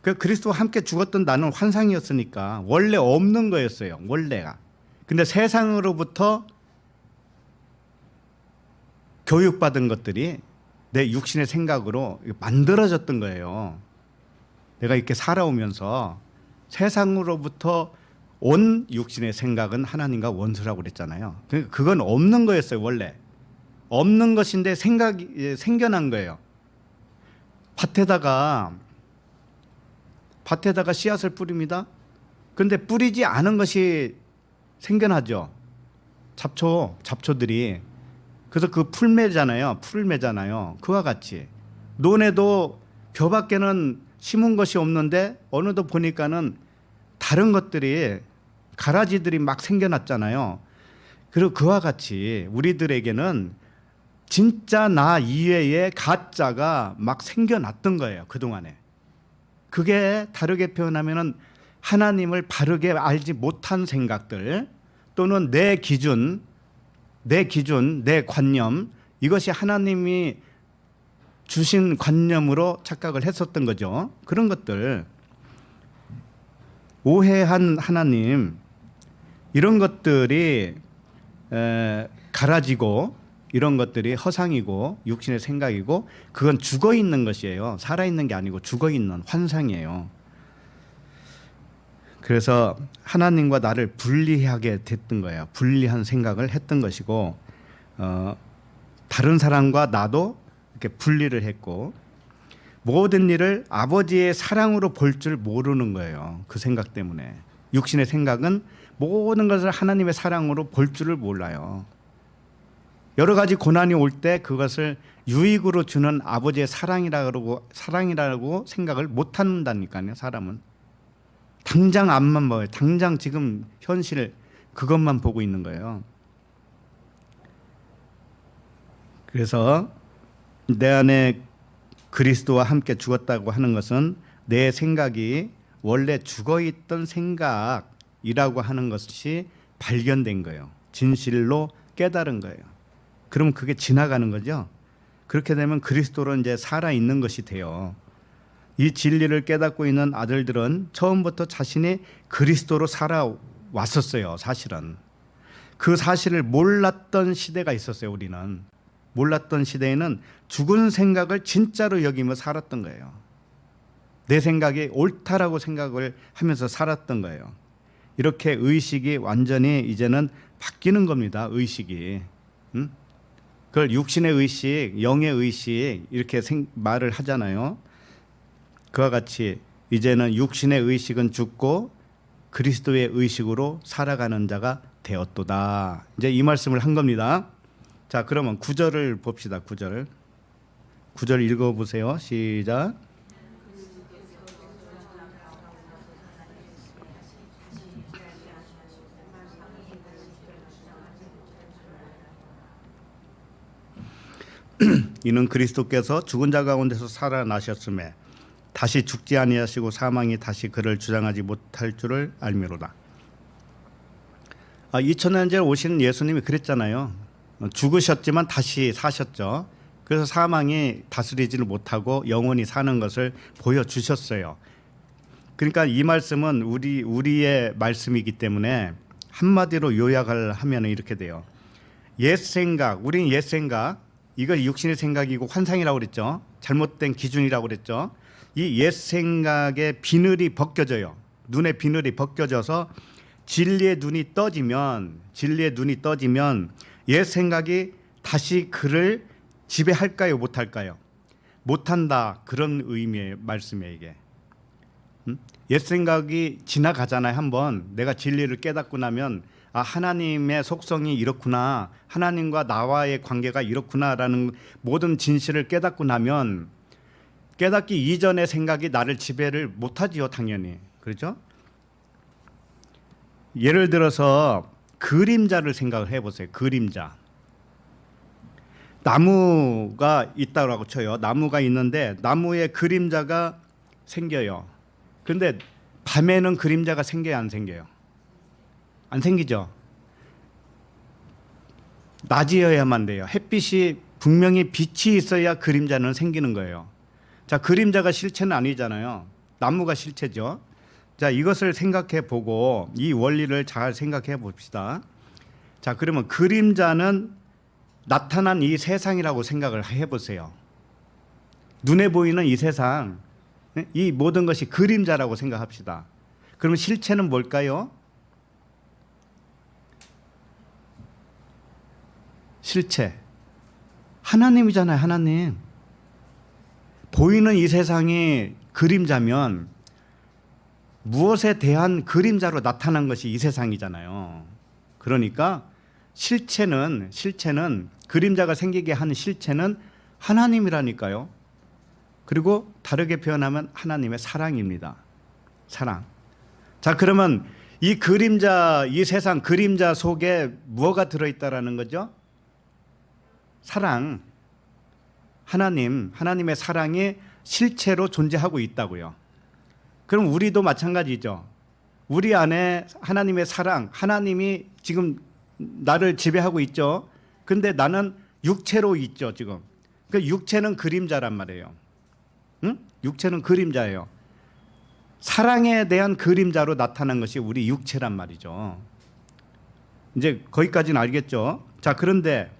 그 그리스도와 함께 죽었던 나는 환상이었으니까 원래 없는 거였어요. 원래가. 근데 세상으로부터 교육받은 것들이 내 육신의 생각으로 만들어졌던 거예요. 내가 이렇게 살아오면서 세상으로부터 온 육신의 생각은 하나님과 원수라고 그랬잖아요. 그건 없는 거였어요. 원래 없는 것인데 생각이 생겨난 거예요. 밭에다가 씨앗을 뿌립니다. 그런데 뿌리지 않은 것이 생겨나죠. 잡초들이. 그래서 그 풀매잖아요. 그와 같이 논에도 벼밖에는 심은 것이 없는데 어느덧 보니까는 다른 것들이 가라지들이 막 생겨났잖아요. 그리고 그와 같이 우리들에게는 진짜 나 이외의 가짜가 막 생겨났던 거예요. 그동안에. 그게 다르게 표현하면은 하나님을 바르게 알지 못한 생각들 또는 내 기준, 내 관념, 이것이 하나님이 주신 관념으로 착각을 했었던 거죠. 그런 것들, 오해한 하나님, 이런 것들이 가라지고 이런 것들이 허상이고 육신의 생각이고 그건 죽어 있는 것이에요. 살아 있는 게 아니고 죽어 있는 환상이에요. 그래서 하나님과 나를 분리하게 됐던 거예요. 분리한 생각을 했던 것이고 다른 사람과 나도 이렇게 분리를 했고 모든 일을 아버지의 사랑으로 볼 줄 모르는 거예요. 그 생각 때문에. 육신의 생각은 모든 것을 하나님의 사랑으로 볼 줄을 몰라요. 여러 가지 고난이 올 때 그것을 유익으로 주는 아버지의 사랑이라고 생각을 못 한다니까요. 사람은. 당장 앞만 봐요. 당장 지금 현실 그것만 보고 있는 거예요. 그래서 내 안에 그리스도와 함께 죽었다고 하는 것은 내 생각이 원래 죽어있던 생각이라고 하는 것이 발견된 거예요. 진실로 깨달은 거예요. 그럼 그게 지나가는 거죠. 그렇게 되면 그리스도로 이제 살아있는 것이 돼요. 이 진리를 깨닫고 있는 아들들은 처음부터 자신이 그리스도로 살아왔었어요. 사실은. 그 사실을 몰랐던 시대가 있었어요. 우리는. 몰랐던 시대에는 죽은 생각을 진짜로 여기며 살았던 거예요. 내 생각이 옳다라고 생각을 하면서 살았던 거예요. 이렇게 의식이 완전히 이제는 바뀌는 겁니다. 의식이. 그걸 육신의 의식, 영의 의식 이렇게 말을 하잖아요. 그와 같이 이제는 육신의 의식은 죽고 그리스도의 의식으로 살아가는 자가 되었도다. 이제 이 말씀을 한 겁니다. 자, 그러면 9절을 봅시다. 9절 읽어보세요. 시작. 이는 그리스도께서 죽은 자 가운데서 살아나셨음에 다시 죽지 아니하시고 사망이 다시 그를 주장하지 못할 줄을 알미로다. 2000년 전에 오신 예수님이 그랬잖아요. 죽으셨지만 다시 사셨죠. 그래서 사망이 다스리지를 못하고 영원히 사는 것을 보여주셨어요. 그러니까 이 말씀은 우리의 말씀이기 때문에 한마디로 요약을 하면 이렇게 돼요. 옛 생각, 우리는 옛 생각, 이거 육신의 생각이고 환상이라고 그랬죠. 잘못된 기준이라고 그랬죠. 이 옛 생각의 비늘이 벗겨져요. 눈의 비늘이 벗겨져서 진리의 눈이 떠지면 옛 생각이 다시 그를 지배할까요? 못할까요? 못한다. 그런 의미의 말씀이에요. 이게. 옛 생각이 지나가잖아요. 한번 내가 진리를 깨닫고 나면 하나님의 속성이 이렇구나, 하나님과 나와의 관계가 이렇구나라는 모든 진실을 깨닫고 나면 깨닫기 이전의 생각이 나를 지배를 못하지요. 당연히. 그렇죠? 예를 들어서 그림자를 생각을 해보세요. 그림자. 나무가 있다고 쳐요. 나무가 있는데 나무의 그림자가 생겨요. 그런데 밤에는 그림자가 생겨요, 안 생겨요? 안 생기죠. 낮이어야만 돼요. 햇빛이 분명히 빛이 있어야 그림자는 생기는 거예요. 자, 그림자가 실체는 아니잖아요. 나무가 실체죠. 자, 이것을 생각해 보고 이 원리를 잘 생각해 봅시다. 자, 그러면 그림자는 나타난 이 세상이라고 생각을 해 보세요. 눈에 보이는 이 세상, 이 모든 것이 그림자라고 생각합시다. 그러면 실체는 뭘까요? 실체. 하나님이잖아요, 하나님. 보이는 이 세상이 그림자면 무엇에 대한 그림자로 나타난 것이 이 세상이잖아요. 그러니까 실체는 그림자가 생기게 한 실체는 하나님이라니까요. 그리고 다르게 표현하면 하나님의 사랑입니다. 사랑. 자, 그러면 이 그림자, 이 세상 그림자 속에 무엇가 들어있다라는 거죠? 사랑. 하나님의 사랑이 실체로 존재하고 있다고요. 그럼 우리도 마찬가지죠. 우리 안에 하나님의 사랑, 하나님이 지금 나를 지배하고 있죠. 근데 나는 육체로 있죠, 지금. 그 육체는 그림자란 말이에요. 응? 육체는 그림자예요. 사랑에 대한 그림자로 나타난 것이 우리 육체란 말이죠. 이제 거기까지는 알겠죠. 자, 그런데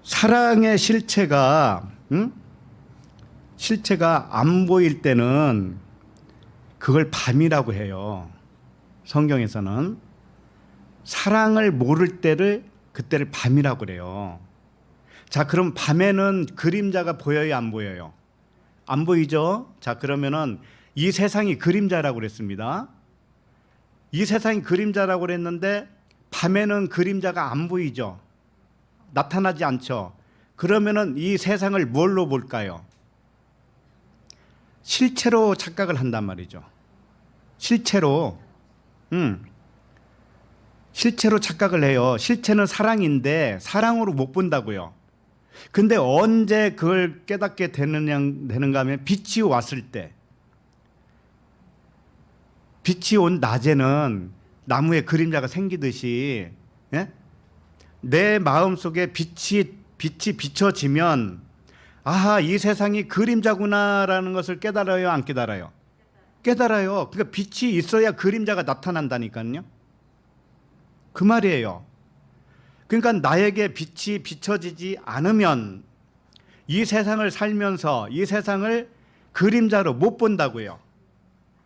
사랑의 실체가 안 보일 때는 그걸 밤이라고 해요. 성경에서는 사랑을 모를 때를 그때를 밤이라고 그래요. 자, 그럼 밤에는 그림자가 보여요, 안 보여요? 안 보이죠? 자, 그러면은 이 세상이 그림자라고 그랬습니다. 이 세상이 그림자라고 그랬는데 밤에는 그림자가 안 보이죠? 나타나지 않죠. 그러면은 이 세상을 뭘로 볼까요? 실체로 착각을 한단 말이죠. 실체로 착각을 해요. 실체는 사랑인데 사랑으로 못 본다고요. 근데 언제 그걸 깨닫게 되는가 하면 빛이 왔을 때, 빛이 온 낮에는 나무에 그림자가 생기듯이, 예? 내 마음속에 빛이 비춰지면 아하, 이 세상이 그림자구나라는 것을 깨달아요, 안 깨달아요? 깨달아요. 그러니까 빛이 있어야 그림자가 나타난다니까요. 그 말이에요. 그러니까 나에게 빛이 비춰지지 않으면 이 세상을 살면서 이 세상을 그림자로 못 본다고요.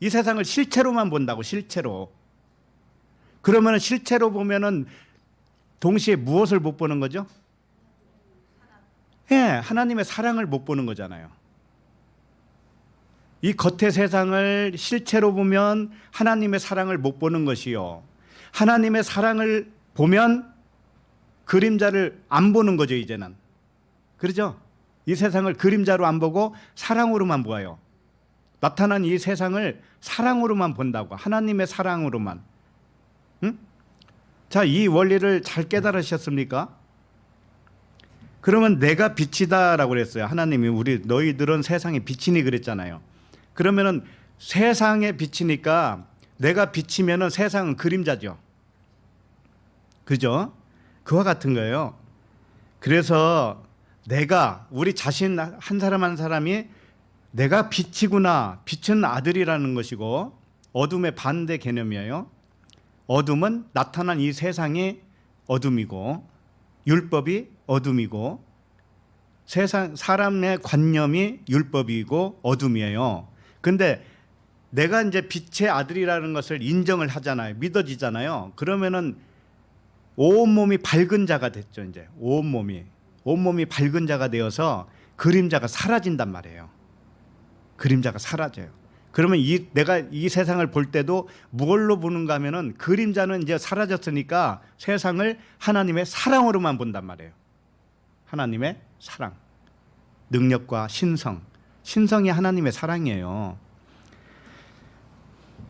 이 세상을 실체로만 본다고, 실체로. 그러면 실체로 보면은 동시에 무엇을 못 보는 거죠? 예, 하나님의 사랑을 못 보는 거잖아요. 이 겉의 세상을 실체로 보면 하나님의 사랑을 못 보는 것이요. 하나님의 사랑을 보면 그림자를 안 보는 거죠, 이제는. 그렇죠? 이 세상을 그림자로 안 보고 사랑으로만 보아요. 나타난 이 세상을 사랑으로만 본다고, 하나님의 사랑으로만. 응? 자, 이 원리를 잘 깨달으셨습니까? 그러면 내가 빛이다라고 그랬어요. 하나님이 너희들은 세상에 빛이니 그랬잖아요. 그러면은 세상에 빛이니까 내가 빛이면은 세상은 그림자죠. 그죠? 그와 같은 거예요. 그래서 우리 자신 한 사람 한 사람이 내가 빛이구나, 빛은 아들이라는 것이고, 어둠의 반대 개념이에요. 어둠은 나타난 이 세상이 어둠이고, 율법이 어둠이고, 사람의 관념이 율법이고 어둠이에요. 근데 내가 이제 빛의 아들이라는 것을 인정을 하잖아요. 믿어지잖아요. 그러면은 온몸이 밝은 자가 됐죠. 이제 온몸이 밝은 자가 되어서 그림자가 사라진단 말이에요. 그림자가 사라져요. 그러면 내가 이 세상을 볼 때도 무엇로 보는가 하면은 그림자는 이제 사라졌으니까 세상을 하나님의 사랑으로만 본단 말이에요. 하나님의 사랑, 능력과 신성이 하나님의 사랑이에요.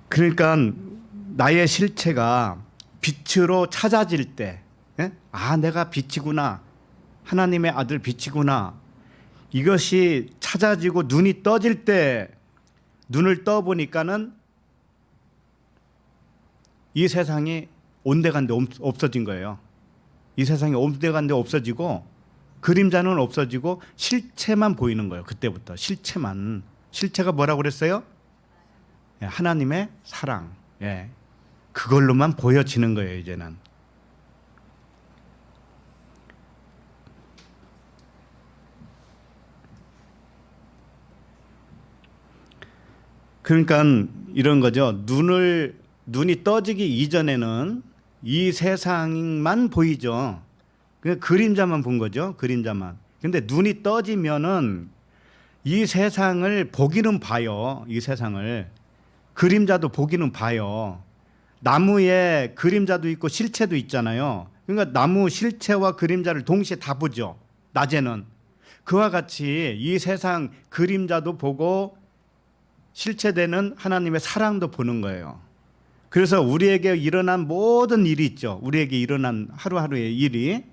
그러니까 나의 실체가 빛으로 찾아질 때, 아, 내가 빛이구나, 하나님의 아들 빛이구나, 이것이 찾아지고 눈이 떠질 때 눈을 떠 보니까는 이 세상이 온데간데 없어진 거예요. 이 세상이 온데간데 없어지고 그림자는 없어지고 실체만 보이는 거예요. 그때부터 실체만. 실체가 뭐라고 그랬어요? 예, 하나님의 사랑. 예, 그걸로만 보여지는 거예요. 이제는. 그러니까 이런 거죠. 눈이 떠지기 이전에는 이 세상만 보이죠. 그 그림자만 본 거죠. 그림자만. 근데 눈이 떠지면은 이 세상을 보기는 봐요. 이 세상을. 그림자도 보기는 봐요. 나무에 그림자도 있고 실체도 있잖아요. 그러니까 나무 실체와 그림자를 동시에 다 보죠. 낮에는. 그와 같이 이 세상 그림자도 보고 실체되는 하나님의 사랑도 보는 거예요. 그래서 우리에게 일어난 모든 일이 있죠. 우리에게 일어난 하루하루의 일이,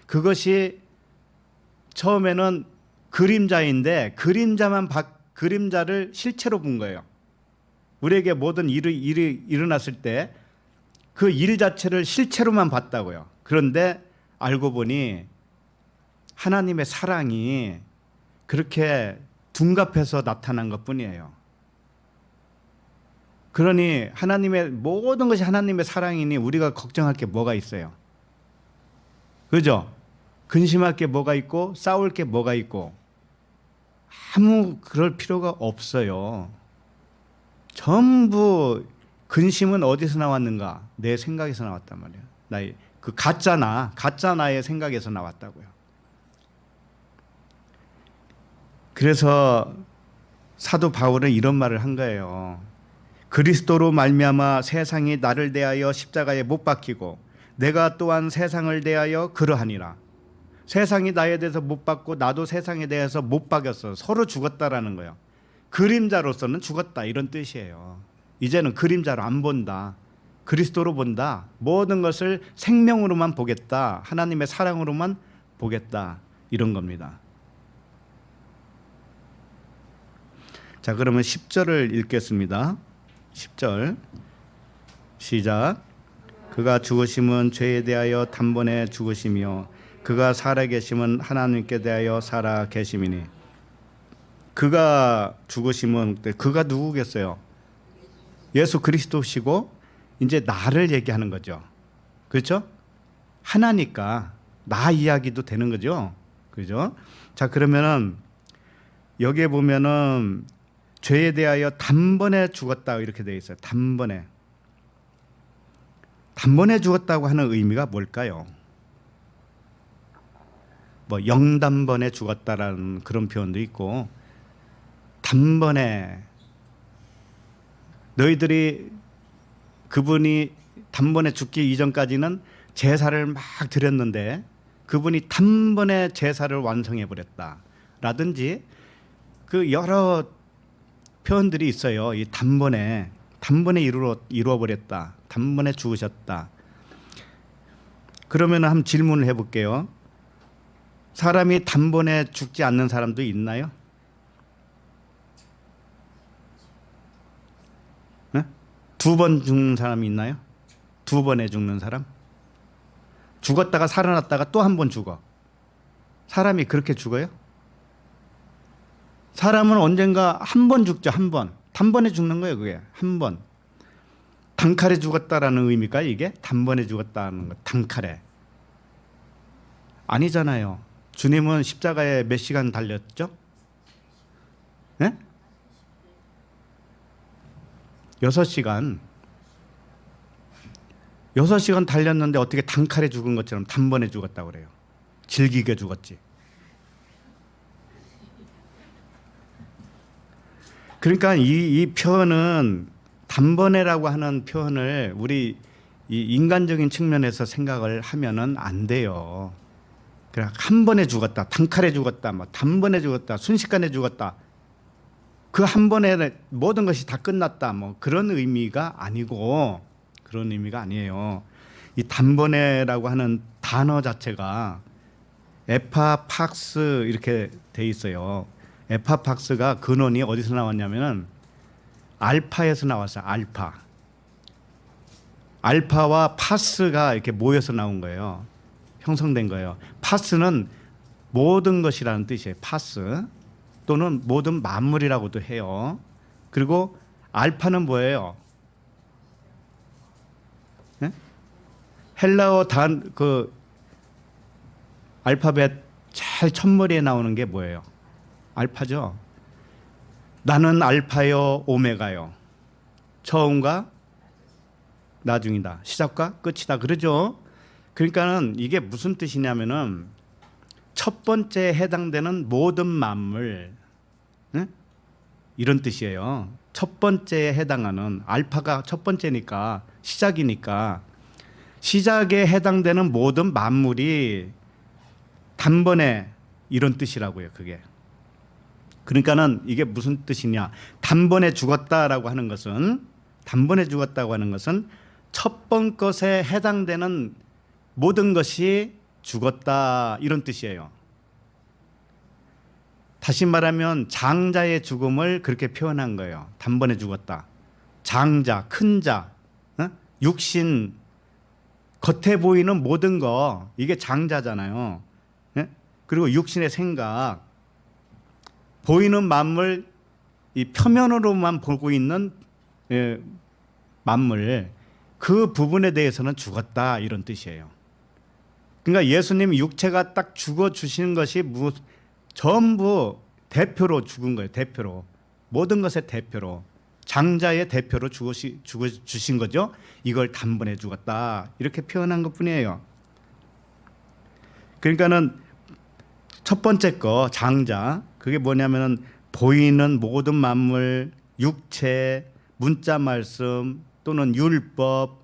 그것이 처음에는 그림자인데 그림자를 실체로 본 거예요. 우리에게 모든 일이 일어났을 때 그 일 자체를 실체로만 봤다고요. 그런데 알고 보니 하나님의 사랑이 그렇게 둔갑해서 나타난 것뿐이에요. 그러니 하나님의 모든 것이 하나님의 사랑이니 우리가 걱정할 게 뭐가 있어요? 그죠? 근심할 게 뭐가 있고 싸울 게 뭐가 있고 아무 그럴 필요가 없어요. 전부 근심은 어디서 나왔는가? 내 생각에서 나왔단 말이에요. 나의 그 가짜 나의 생각에서 나왔다고요. 그래서 사도 바울은 이런 말을 한 거예요. 그리스도로 말미암아 세상이 나를 대하여 십자가에 못 박히고 내가 또한 세상을 대하여 그러하니라. 세상이 나에 대해서 못 박고 나도 세상에 대해서 못 박였어. 서로 죽었다라는 거예요. 그림자로서는 죽었다 이런 뜻이에요. 이제는 그림자로 안 본다. 그리스도로 본다. 모든 것을 생명으로만 보겠다. 하나님의 사랑으로만 보겠다. 이런 겁니다. 자, 그러면 10절을 읽겠습니다. 10절 시작. 그가 죽으심은 죄에 대하여 단번에 죽으시며 그가 살아계심은 하나님께 대하여 살아계심이니. 그가 죽으심은, 그가 누구겠어요? 예수 그리스도시고 이제 나를 얘기하는 거죠. 그렇죠? 하나니까 나 이야기도 되는 거죠. 그죠? 자, 그러면은 여기에 보면은 죄에 대하여 단번에 죽었다 이렇게 되어 있어요. 단번에 죽었다고 하는 의미가 뭘까요? 뭐 영단번에 죽었다라는 그런 표현도 있고, 단번에 너희들이 그분이 단번에 죽기 이전까지는 제사를 막 드렸는데 그분이 단번에 제사를 완성해 버렸다 라든지 그 여러 표현들이 있어요. 이 단번에 이루어 버렸다. 단번에 죽으셨다. 그러면 한번 질문을 해볼게요. 사람이 단번에 죽지 않는 사람도 있나요? 네? 2번 죽는 사람이 있나요? 2번에 죽는 사람? 죽었다가 살아났다가 또 한 번 죽어. 사람이 그렇게 죽어요? 사람은 언젠가 한 번 죽죠. 한 번. 단번에 죽는 거예요. 그게 한 번. 단칼에 죽었다라는 의미가 이게? 단번에 죽었다는 거. 단칼에. 아니잖아요. 주님은 십자가에 몇 시간 달렸죠? 네? 6시간. 6시간 달렸는데 어떻게 단칼에 죽은 것처럼 단번에 죽었다고 그래요. 질기게 죽었지. 그러니까 이 표현은, 단번에라고 하는 표현을 우리 이 인간적인 측면에서 생각을 하면은 안 돼요. 그냥 한 번에 죽었다, 단칼에 죽었다, 뭐 단번에 죽었다, 순식간에 죽었다. 그 한 번에 모든 것이 다 끝났다. 뭐 그런 의미가 아니고, 그런 의미가 아니에요. 이 단번에라고 하는 단어 자체가 에파팍스 이렇게 돼 있어요. 에파팍스가 근원이 어디서 나왔냐면은 알파에서 나왔어요. 알파와 파스가 이렇게 모여서 나온 거예요. 형성된 거예요. 파스는 모든 것이라는 뜻이에요. 파스 또는 모든 만물이라고도 해요. 그리고 알파는 뭐예요? 네? 헬라어 그 알파벳 제일 첫머리에 나오는 게 뭐예요? 알파죠. 나는 알파요 오메가요. 처음과 나중이다. 시작과 끝이다. 그러죠. 그러니까는 이게 무슨 뜻이냐면은 첫 번째에 해당되는 모든 만물, 네? 이런 뜻이에요. 첫 번째에 해당하는 알파가 첫 번째니까 시작이니까 시작에 해당되는 모든 만물이 단번에 이런 뜻이라고요. 그게. 그러니까는 이게 무슨 뜻이냐? 단번에 죽었다라고 하는 것은 첫 번 것에 해당되는 모든 것이 죽었다 이런 뜻이에요. 다시 말하면 장자의 죽음을 그렇게 표현한 거예요. 단번에 죽었다. 장자, 큰 자, 육신, 겉에 보이는 모든 거 이게 장자잖아요. 그리고 육신의 생각, 보이는 만물, 이 표면으로만 보고 있는 만물, 그 부분에 대해서는 죽었다 이런 뜻이에요. 그러니까 예수님 육체가 딱 죽어 주시는 것이 전부 대표로 죽은 거예요. 대표로. 모든 것의 대표로. 장자의 대표로 죽어 주신 거죠. 이걸 단번에 죽었다 이렇게 표현한 것뿐이에요. 그러니까는 첫 번째 거 장자, 그게 뭐냐면은 보이는 모든 만물, 육체, 문자 말씀 또는 율법,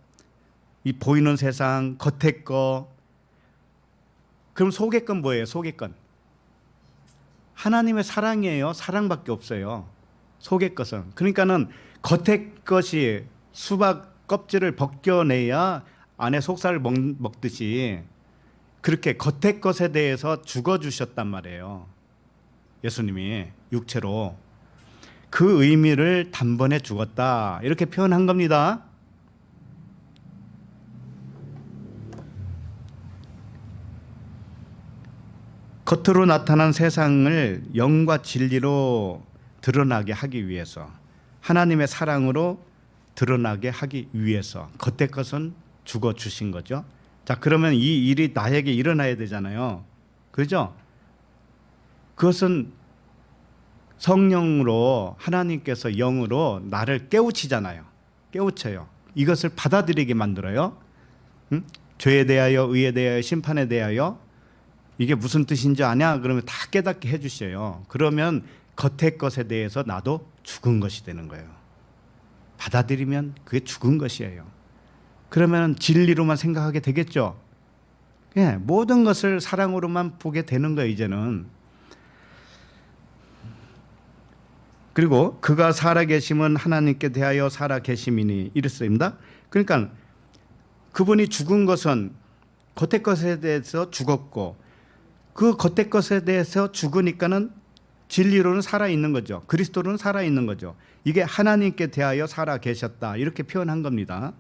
이 보이는 세상, 겉에 거. 그럼 속의 건 뭐예요? 속의 건 하나님의 사랑이에요. 사랑밖에 없어요. 속의 것은. 그러니까는 겉의 것이 수박 껍질을 벗겨내야 안에 속살을 먹듯이 그렇게 겉의 것에 대해서 죽어주셨단 말이에요. 예수님이 육체로. 그 의미를 단번에 죽었다 이렇게 표현한 겁니다. 겉으로 나타난 세상을 영과 진리로 드러나게 하기 위해서, 하나님의 사랑으로 드러나게 하기 위해서 겉의 것은 죽어 주신 거죠. 자, 그러면 이 일이 나에게 일어나야 되잖아요. 그죠? 그것은 성령으로 하나님께서 영으로 나를 깨우치잖아요. 깨우쳐요. 이것을 받아들이게 만들어요. 죄에 대하여, 의에 대하여, 심판에 대하여 이게 무슨 뜻인지 아냐? 그러면 다 깨닫게 해주셔요. 그러면 겉의 것에 대해서 나도 죽은 것이 되는 거예요. 받아들이면 그게 죽은 것이에요. 그러면 진리로만 생각하게 되겠죠. 예, 모든 것을 사랑으로만 보게 되는 거예요, 이제는. 그리고 그가 살아계심은 하나님께 대하여 살아계심이니 이랬습니다. 그러니까 그분이 죽은 것은 겉의 것에 대해서 죽었고, 그 겉의 것에 대해서 죽으니까는 진리로는 살아있는 거죠. 그리스도로는 살아있는 거죠. 이게 하나님께 대하여 살아계셨다 이렇게 표현한 겁니다.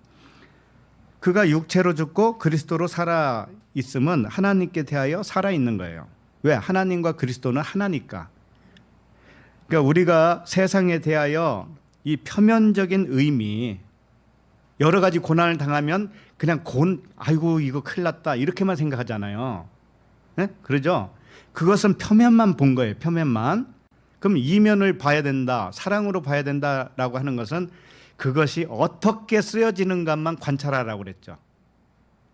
그가 육체로 죽고 그리스도로 살아있음은 하나님께 대하여 살아있는 거예요. 왜? 하나님과 그리스도는 하나니까. 그러니까 우리가 세상에 대하여 이 표면적인 의미, 여러 가지 고난을 당하면 그냥 아이고 이거 큰일 났다 이렇게만 생각하잖아요. 네? 그러죠? 그것은 표면만 본 거예요. 표면만. 그럼 이면을 봐야 된다, 사랑으로 봐야 된다라고 하는 것은 그것이 어떻게 쓰여지는가만 관찰하라고 그랬죠.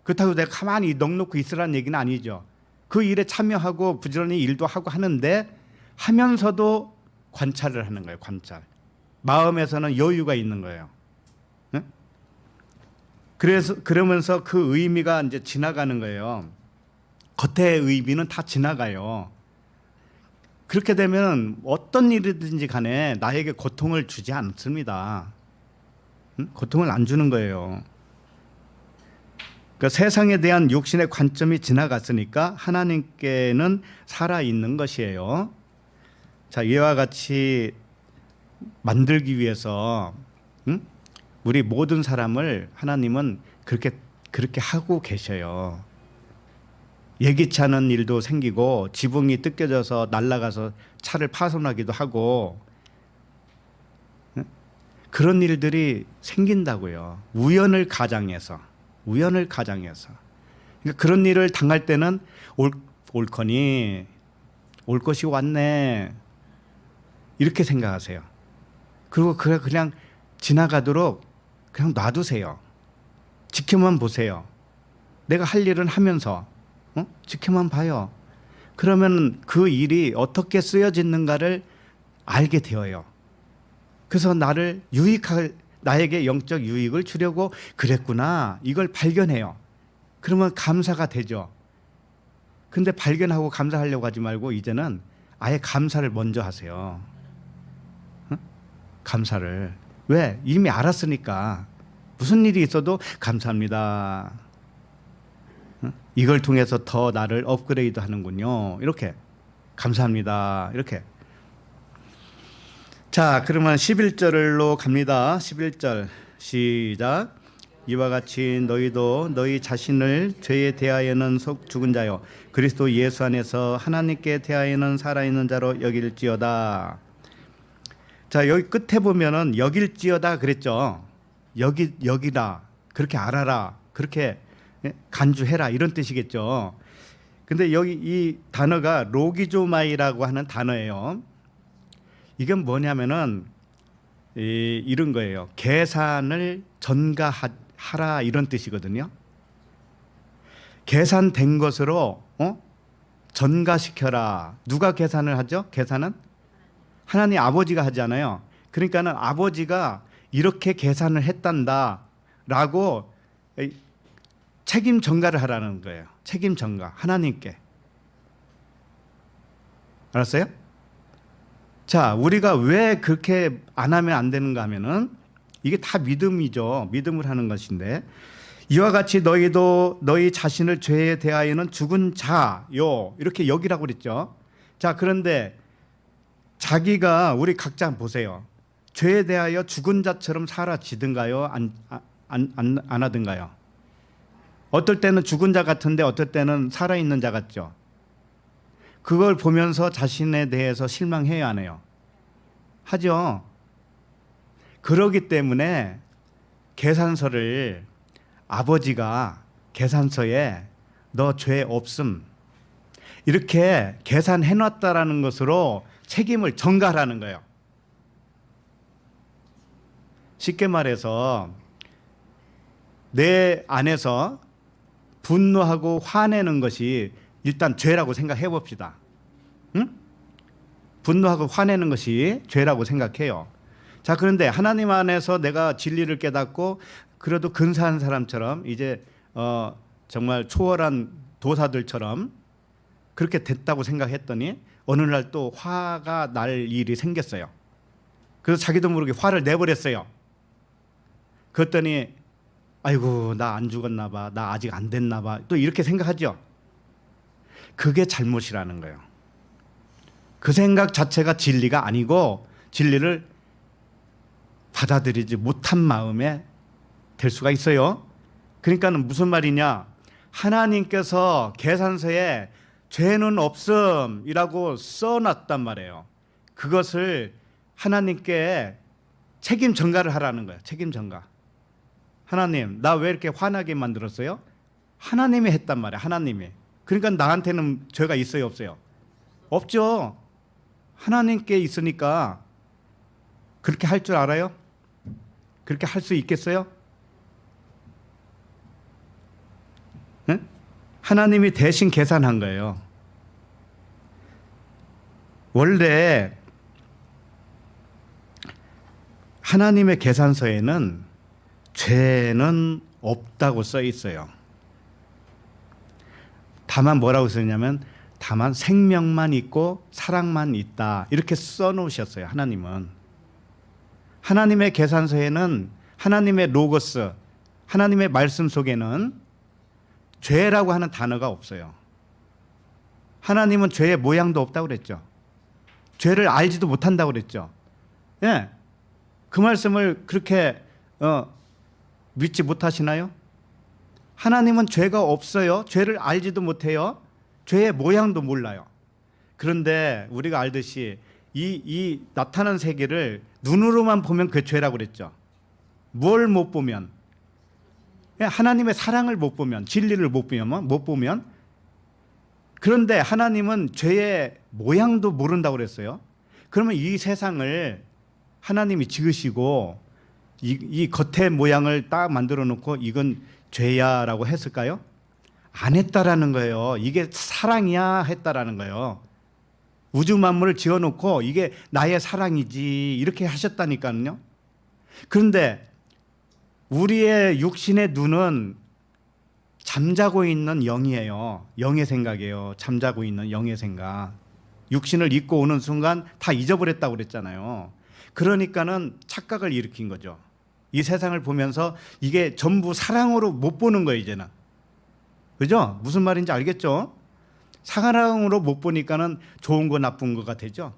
그렇다고 내가 가만히 넋놓고 있으라는 얘기는 아니죠. 그 일에 참여하고 부지런히 일도 하고 하는데 하면서도 관찰을 하는 거예요. 관찰. 마음에서는 여유가 있는 거예요. 네? 그러면서 그 의미가 이제 지나가는 거예요. 겉의 의미는 다 지나가요. 그렇게 되면 어떤 일이든지 간에 나에게 고통을 주지 않습니다. 고통을 안 주는 거예요. 그러니까 세상에 대한 육신의 관점이 지나갔으니까 하나님께는 살아있는 것이에요. 자, 이와 같이 만들기 위해서 우리 모든 사람을 하나님은 그렇게 하고 계셔요. 예기치 않은 일도 생기고 지붕이 뜯겨져서 날아가서 차를 파손하기도 하고 그런 일들이 생긴다고요. 우연을 가장해서. 그러니까 그런 일을 당할 때는 옳거니 올 것이 왔네 이렇게 생각하세요. 그리고 그냥 지나가도록 그냥 놔두세요. 지켜만 보세요. 내가 할 일은 하면서 지켜만 봐요. 그러면 그 일이 어떻게 쓰여지는가를 알게 되어요. 그래서 나에게 영적 유익을 주려고 그랬구나 이걸 발견해요. 그러면 감사가 되죠. 근데 발견하고 감사하려고 하지 말고 이제는 아예 감사를 먼저 하세요. 감사를. 왜? 이미 알았으니까. 무슨 일이 있어도 감사합니다. 이걸 통해서 더 나를 업그레이드 하는군요. 이렇게. 감사합니다. 이렇게. 자, 그러면 11절로 갑니다. 11절 시작. 이와 같이 너희도 너희 자신을 죄에 대하여는 속 죽은 자요 그리스도 예수 안에서 하나님께 대하여는 살아있는 자로 여길지어다. 자, 여기 끝에 보면은 여길지어다 그랬죠. 여기라, 그렇게 알아라, 그렇게 간주해라 이런 뜻이겠죠. 근데 여기 이 단어가 로기조마이라고 하는 단어예요. 이건 뭐냐면은 이런 거예요. 계산을 전가하라 이런 뜻이거든요. 계산된 것으로 전가시켜라. 누가 계산을 하죠? 계산은 하나님 아버지가 하잖아요. 그러니까는 아버지가 이렇게 계산을 했단다라고 책임 전가를 하라는 거예요. 책임 전가 하나님께. 알았어요? 자, 우리가 왜 그렇게 안 하면 안 되는가 하면은 이게 다 믿음이죠. 믿음을 하는 것인데 이와 같이 너희도 너희 자신을 죄에 대하여는 죽은 자요 이렇게 여기라고 그랬죠. 자, 그런데 자기가 우리 각자 보세요. 죄에 대하여 죽은 자처럼 사라지든가요? 안 하든가요? 어떨 때는 죽은 자 같은데 어떨 때는 살아있는 자 같죠. 그걸 보면서 자신에 대해서 실망해야 하네요. 하죠. 그러기 때문에 계산서를 아버지가 계산서에 너 죄 없음 이렇게 계산해놨다라는 것으로 책임을 전가하라는 거예요. 쉽게 말해서 내 안에서 분노하고 화내는 것이 일단 죄라고 생각해 봅시다. 응? 분노하고 화내는 것이 죄라고 생각해요. 자, 그런데 하나님 안에서 내가 진리를 깨닫고 그래도 근사한 사람처럼 이제 정말 초월한 도사들처럼 그렇게 됐다고 생각했더니 어느 날 또 화가 날 일이 생겼어요. 그래서 자기도 모르게 화를 내버렸어요. 그랬더니 아이고 나 안 죽었나 봐, 나 아직 안 됐나 봐, 또 이렇게 생각하죠. 그게 잘못이라는 거예요. 그 생각 자체가 진리가 아니고 진리를 받아들이지 못한 마음에 될 수가 있어요. 그러니까는 무슨 말이냐, 하나님께서 계산서에 죄는 없음이라고 써놨단 말이에요. 그것을 하나님께 책임 전가를 하라는 거예요. 책임 전가. 하나님, 나 왜 이렇게 화나게 만들었어요? 하나님이 했단 말이에요. 하나님이. 그러니까 나한테는 죄가 있어요, 없어요? 없죠. 하나님께 있으니까. 그렇게 할 줄 알아요? 그렇게 할 수 있겠어요? 네? 하나님이 대신 계산한 거예요. 원래 하나님의 계산서에는 죄는 없다고 써 있어요. 다만 뭐라고 쓰냐면 다만 생명만 있고 사랑만 있다 이렇게 써놓으셨어요. 하나님은. 하나님의 계산서에는 하나님의 로고스, 하나님의 말씀 속에는 죄라고 하는 단어가 없어요. 하나님은 죄의 모양도 없다고 그랬죠. 죄를 알지도 못한다고 그랬죠. 예. 그 말씀을 그렇게 믿지 못하시나요? 하나님은 죄가 없어요. 죄를 알지도 못해요. 죄의 모양도 몰라요. 그런데 우리가 알듯이 이 나타난 세계를 눈으로만 보면 그 죄라고 그랬죠. 뭘 못 보면? 하나님의 사랑을 못 보면, 진리를 못 보면. 그런데 하나님은 죄의 모양도 모른다고 그랬어요. 그러면 이 세상을 하나님이 지으시고 이 겉의 모양을 딱 만들어 놓고 이건 죄야라고 했을까요? 안 했다라는 거예요. 이게 사랑이야 했다라는 거예요. 우주 만물을 지어놓고 이게 나의 사랑이지 이렇게 하셨다니까요. 그런데 우리의 육신의 눈은 잠자고 있는 영이에요. 영의 생각이에요. 잠자고 있는 영의 생각. 육신을 잊고 오는 순간 다 잊어버렸다고 그랬잖아요. 그러니까는 착각을 일으킨 거죠. 이 세상을 보면서 이게 전부 사랑으로 못 보는 거예요, 이제는. 그죠? 무슨 말인지 알겠죠? 사랑으로 못 보니까는 좋은 거 나쁜 거가 되죠.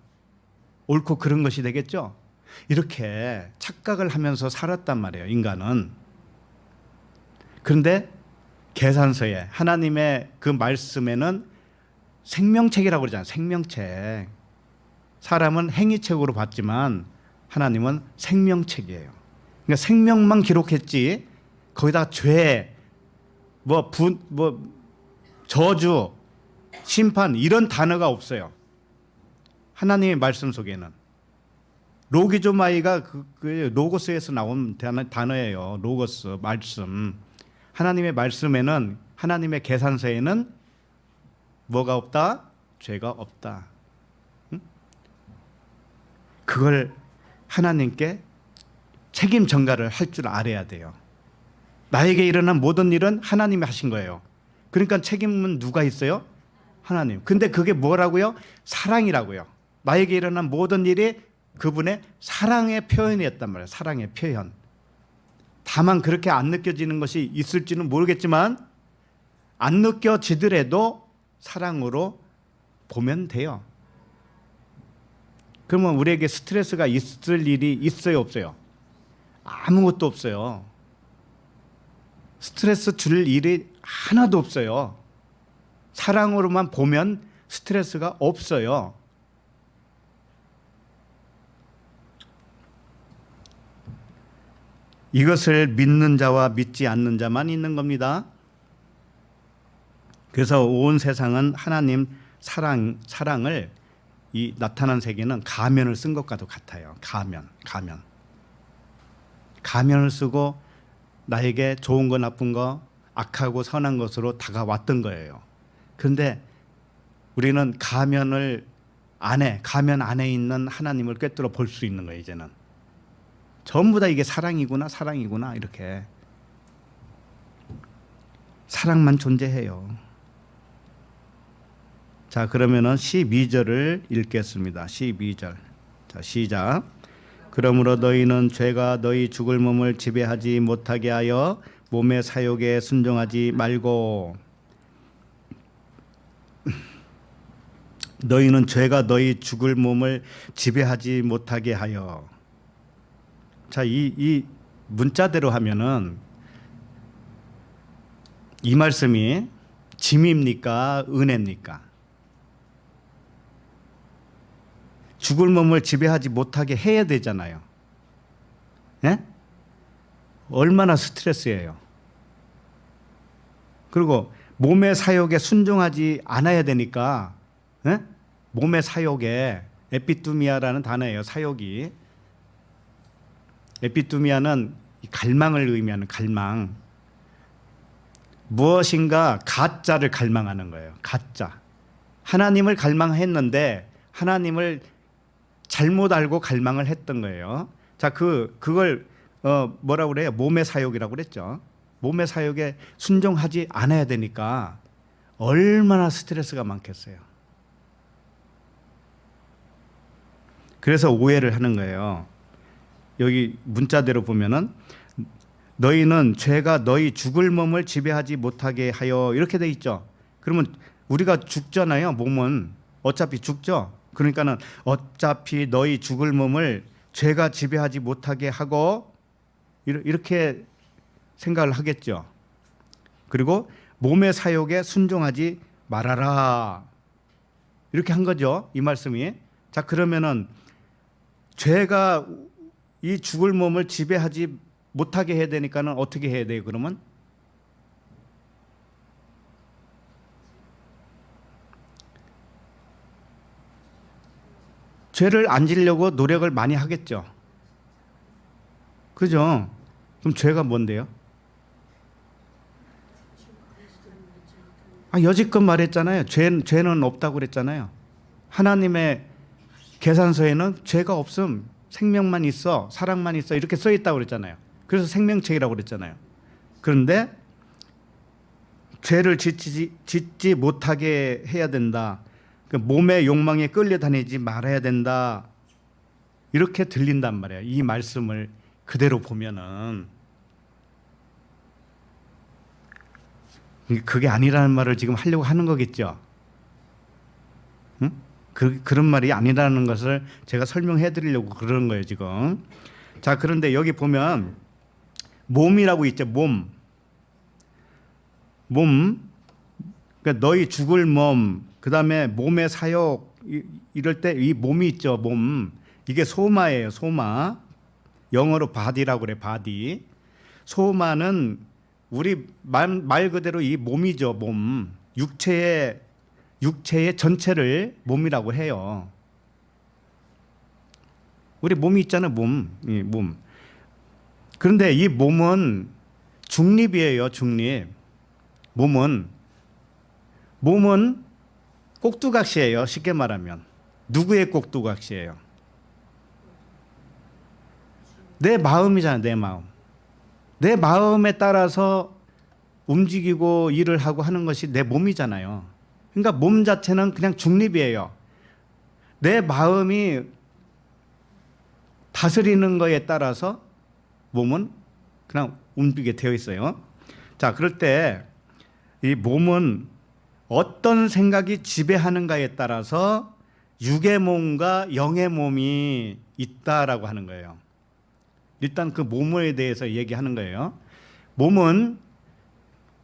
옳고 그른 것이 되겠죠. 이렇게 착각을 하면서 살았단 말이에요, 인간은. 그런데 계산서에 하나님의 그 말씀에는 생명책이라고 그러잖아요. 생명책. 사람은 행위책으로 봤지만 하나님은 생명책이에요. 그러니까 생명만 기록했지 거기다 죄, 저주, 심판 이런 단어가 없어요. 하나님의 말씀 속에는. 로기조마이가 그 로고스에서 나온 단어예요. 로고스, 말씀. 하나님의 말씀에는, 하나님의 계산서에는 뭐가 없다? 죄가 없다. 응? 그걸 하나님께 책임 전가를 할 줄 알아야 돼요. 나에게 일어난 모든 일은 하나님이 하신 거예요. 그러니까 책임은 누가 있어요? 하나님. 근데 그게 뭐라고요? 사랑이라고요. 나에게 일어난 모든 일이 그분의 사랑의 표현이었단 말이에요. 사랑의 표현. 다만 그렇게 안 느껴지는 것이 있을지는 모르겠지만 안 느껴지더라도 사랑으로 보면 돼요. 그러면 우리에게 스트레스가 있을 일이 있어요, 없어요? 아무것도 없어요. 스트레스 줄 일이 하나도 없어요. 사랑으로만 보면 스트레스가 없어요. 이것을 믿는 자와 믿지 않는 자만 있는 겁니다. 그래서 온 세상은 하나님 사랑을 이 나타난 세계는 가면을 쓴 것과도 같아요. 가면을 쓰고 나에게 좋은 거 나쁜 거 악하고 선한 것으로 다가왔던 거예요. 그런데 우리는 가면 안에 있는 하나님을 꿰뚫어 볼 수 있는 거예요. 이제는 전부 다 이게 사랑이구나 이렇게 사랑만 존재해요. 자, 그러면은 12절을 읽겠습니다. 12절. 자, 시작. 그러므로 너희는 죄가 너희 죽을 몸을 지배하지 못하게 하여 몸의 사욕에 순종하지 말고. 너희는 죄가 너희 죽을 몸을 지배하지 못하게 하여. 자, 이 문자대로 하면은 이 말씀이 짐입니까? 은혜입니까? 죽을 몸을 지배하지 못하게 해야 되잖아요. 예? 얼마나 스트레스예요. 그리고 몸의 사욕에 순종하지 않아야 되니까, 예? 몸의 사욕에 에피투미아라는 단어예요. 사욕이. 에피투미아는 갈망을 의미하는 갈망. 무엇인가 가짜를 갈망하는 거예요. 가짜. 하나님을 갈망했는데 하나님을 잘못 알고 갈망을 했던 거예요. 자, 그걸 뭐라고 그래요? 몸의 사욕이라고 그랬죠. 몸의 사욕에 순종하지 않아야 되니까 얼마나 스트레스가 많겠어요. 그래서 오해를 하는 거예요. 여기 문자대로 보면은 너희는 죄가 너희 죽을 몸을 지배하지 못하게 하여 이렇게 돼 있죠. 그러면 우리가 죽잖아요. 몸은 어차피 죽죠. 그러니까는 어차피 너희 죽을 몸을 죄가 지배하지 못하게 하고 이렇게 생각을 하겠죠. 그리고 몸의 사욕에 순종하지 말아라. 이렇게 한 거죠. 이 말씀이. 자, 그러면은 죄가 이 죽을 몸을 지배하지 못하게 해야 되니까는 어떻게 해야 돼요, 그러면? 죄를 안 지려고 노력을 많이 하겠죠. 그죠? 그럼 죄가 뭔데요? 여지껏 말했잖아요. 죄는 없다고 그랬잖아요. 하나님의 계산서에는 죄가 없음, 생명만 있어, 사랑만 있어 이렇게 써 있다고 그랬잖아요. 그래서 생명책이라고 그랬잖아요. 그런데 죄를 짓지 못하게 해야 된다. 몸의 욕망에 끌려다니지 말아야 된다. 이렇게 들린단 말이에요. 이 말씀을 그대로 보면은. 그게 아니라는 말을 지금 하려고 하는 거겠죠. 응? 그런 말이 아니라는 것을 제가 설명해 드리려고 그러는 거예요, 지금. 자, 그런데 여기 보면 몸이라고 있죠. 몸. 그러니까 너희 죽을 몸, 그다음에 몸의 사욕 이럴 때 이 몸이 있죠. 몸. 이게 소마예요. 소마. 영어로 body라고 그래. body. 소마는 우리 말 그대로 이 몸이죠. 몸. 육체의 전체를 몸이라고 해요. 우리 몸이 있잖아요. 몸. 그런데 이 몸은 중립이에요. 중립. 몸은 꼭두각시예요. 쉽게 말하면. 누구의 꼭두각시예요? 내 마음이잖아요. 내 마음. 내 마음에 따라서 움직이고 일을 하고 하는 것이 내 몸이잖아요. 그러니까 몸 자체는 그냥 중립이에요. 내 마음이 다스리는 거에 따라서 몸은 그냥 움직이게 되어 있어요. 자, 그럴 때 이 몸은 어떤 생각이 지배하는가에 따라서 육의 몸과 영의 몸이 있다라고 하는 거예요. 일단 그 몸에 대해서 얘기하는 거예요. 몸은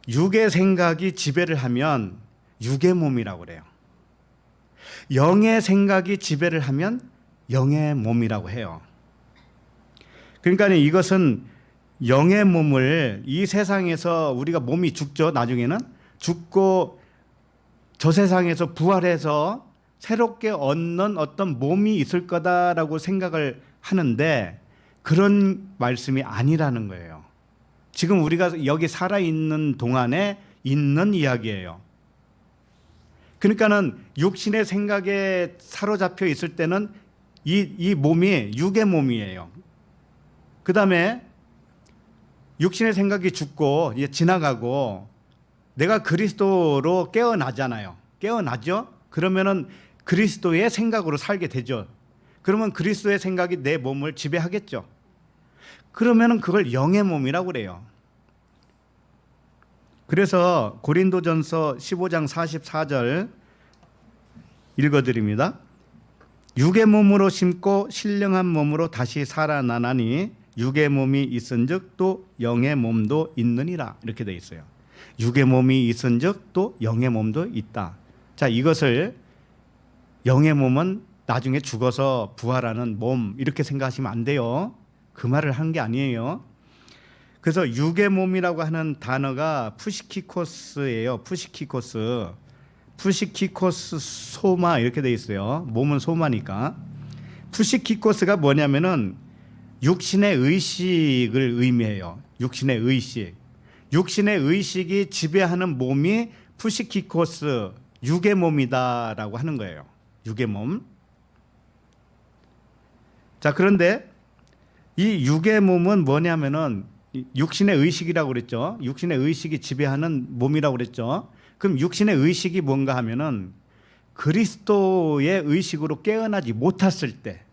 육의 생각이 지배를 하면 육의 몸이라고 그래요. 영의 생각이 지배를 하면 영의 몸이라고 해요. 그러니까 이것은 영의 몸을 이 세상에서 우리가 몸이 죽죠. 나중에는 죽고 저 세상에서 부활해서 새롭게 얻는 어떤 몸이 있을 거다라고 생각을 하는데 그런 말씀이 아니라는 거예요. 지금 우리가 여기 살아있는 동안에 있는 이야기예요. 그러니까는 육신의 생각에 사로잡혀 있을 때는 이 몸이 육의 몸이에요. 그 다음에 육신의 생각이 죽고 이제 지나가고 내가 그리스도로 깨어나잖아요. 깨어나죠? 그러면은 그리스도의 생각으로 살게 되죠. 그러면 그리스도의 생각이 내 몸을 지배하겠죠. 그러면은 그걸 영의 몸이라고 그래요. 그래서 고린도전서 15장 44절 읽어드립니다. 육의 몸으로 심고 신령한 몸으로 다시 살아나나니 육의 몸이 있은즉 또 영의 몸도 있느니라. 이렇게 되어 있어요. 육의 몸이 있은즉 또 영의 몸도 있다. 자, 이것을 영의 몸은 나중에 죽어서 부활하는 몸 이렇게 생각하시면 안 돼요. 그 말을 한 게 아니에요. 그래서 육의 몸이라고 하는 단어가 푸시키코스예요. 푸시키코스 소마 이렇게 되어 있어요. 몸은 소마니까. 푸시키코스가 뭐냐면은 육신의 의식을 의미해요. 육신의 의식. 육신의 의식이 지배하는 몸이 푸시키코스 육의 몸이다라고 하는 거예요. 육의 몸. 자, 그런데 이 육의 몸은 뭐냐면은 육신의 의식이라고 그랬죠. 육신의 의식이 지배하는 몸이라고 그랬죠. 그럼 육신의 의식이 뭔가 하면은 그리스도의 의식으로 깨어나지 못했을 때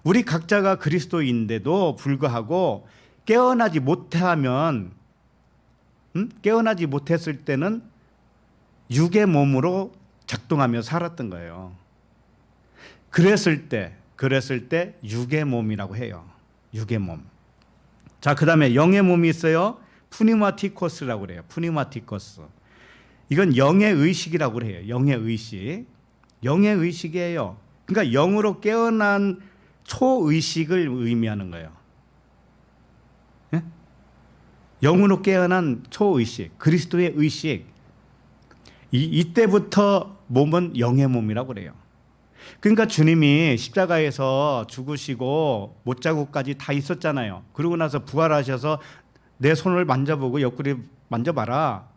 우리 각자가 그리스도인데도 불구하고 깨어나지 못했을 때는 육의 몸으로 작동하며 살았던 거예요. 그랬을 때 육의 몸이라고 해요. 육의 몸. 자, 그다음에 영의 몸이 있어요. 푸니마티코스라고 그래요. 푸니마티코스. 이건 영의 의식이라고 그래요. 영의 의식. 영의 의식이에요. 그러니까 영으로 깨어난 초의식을 의미하는 거예요. 예? 영으로 깨어난 초의식, 그리스도의 의식. 이때부터 몸은 영의 몸이라고 그래요. 그러니까 주님이 십자가에서 죽으시고 못자국까지 다 있었잖아요. 그러고 나서 부활하셔서 내 손을 만져보고 옆구리 만져봐라.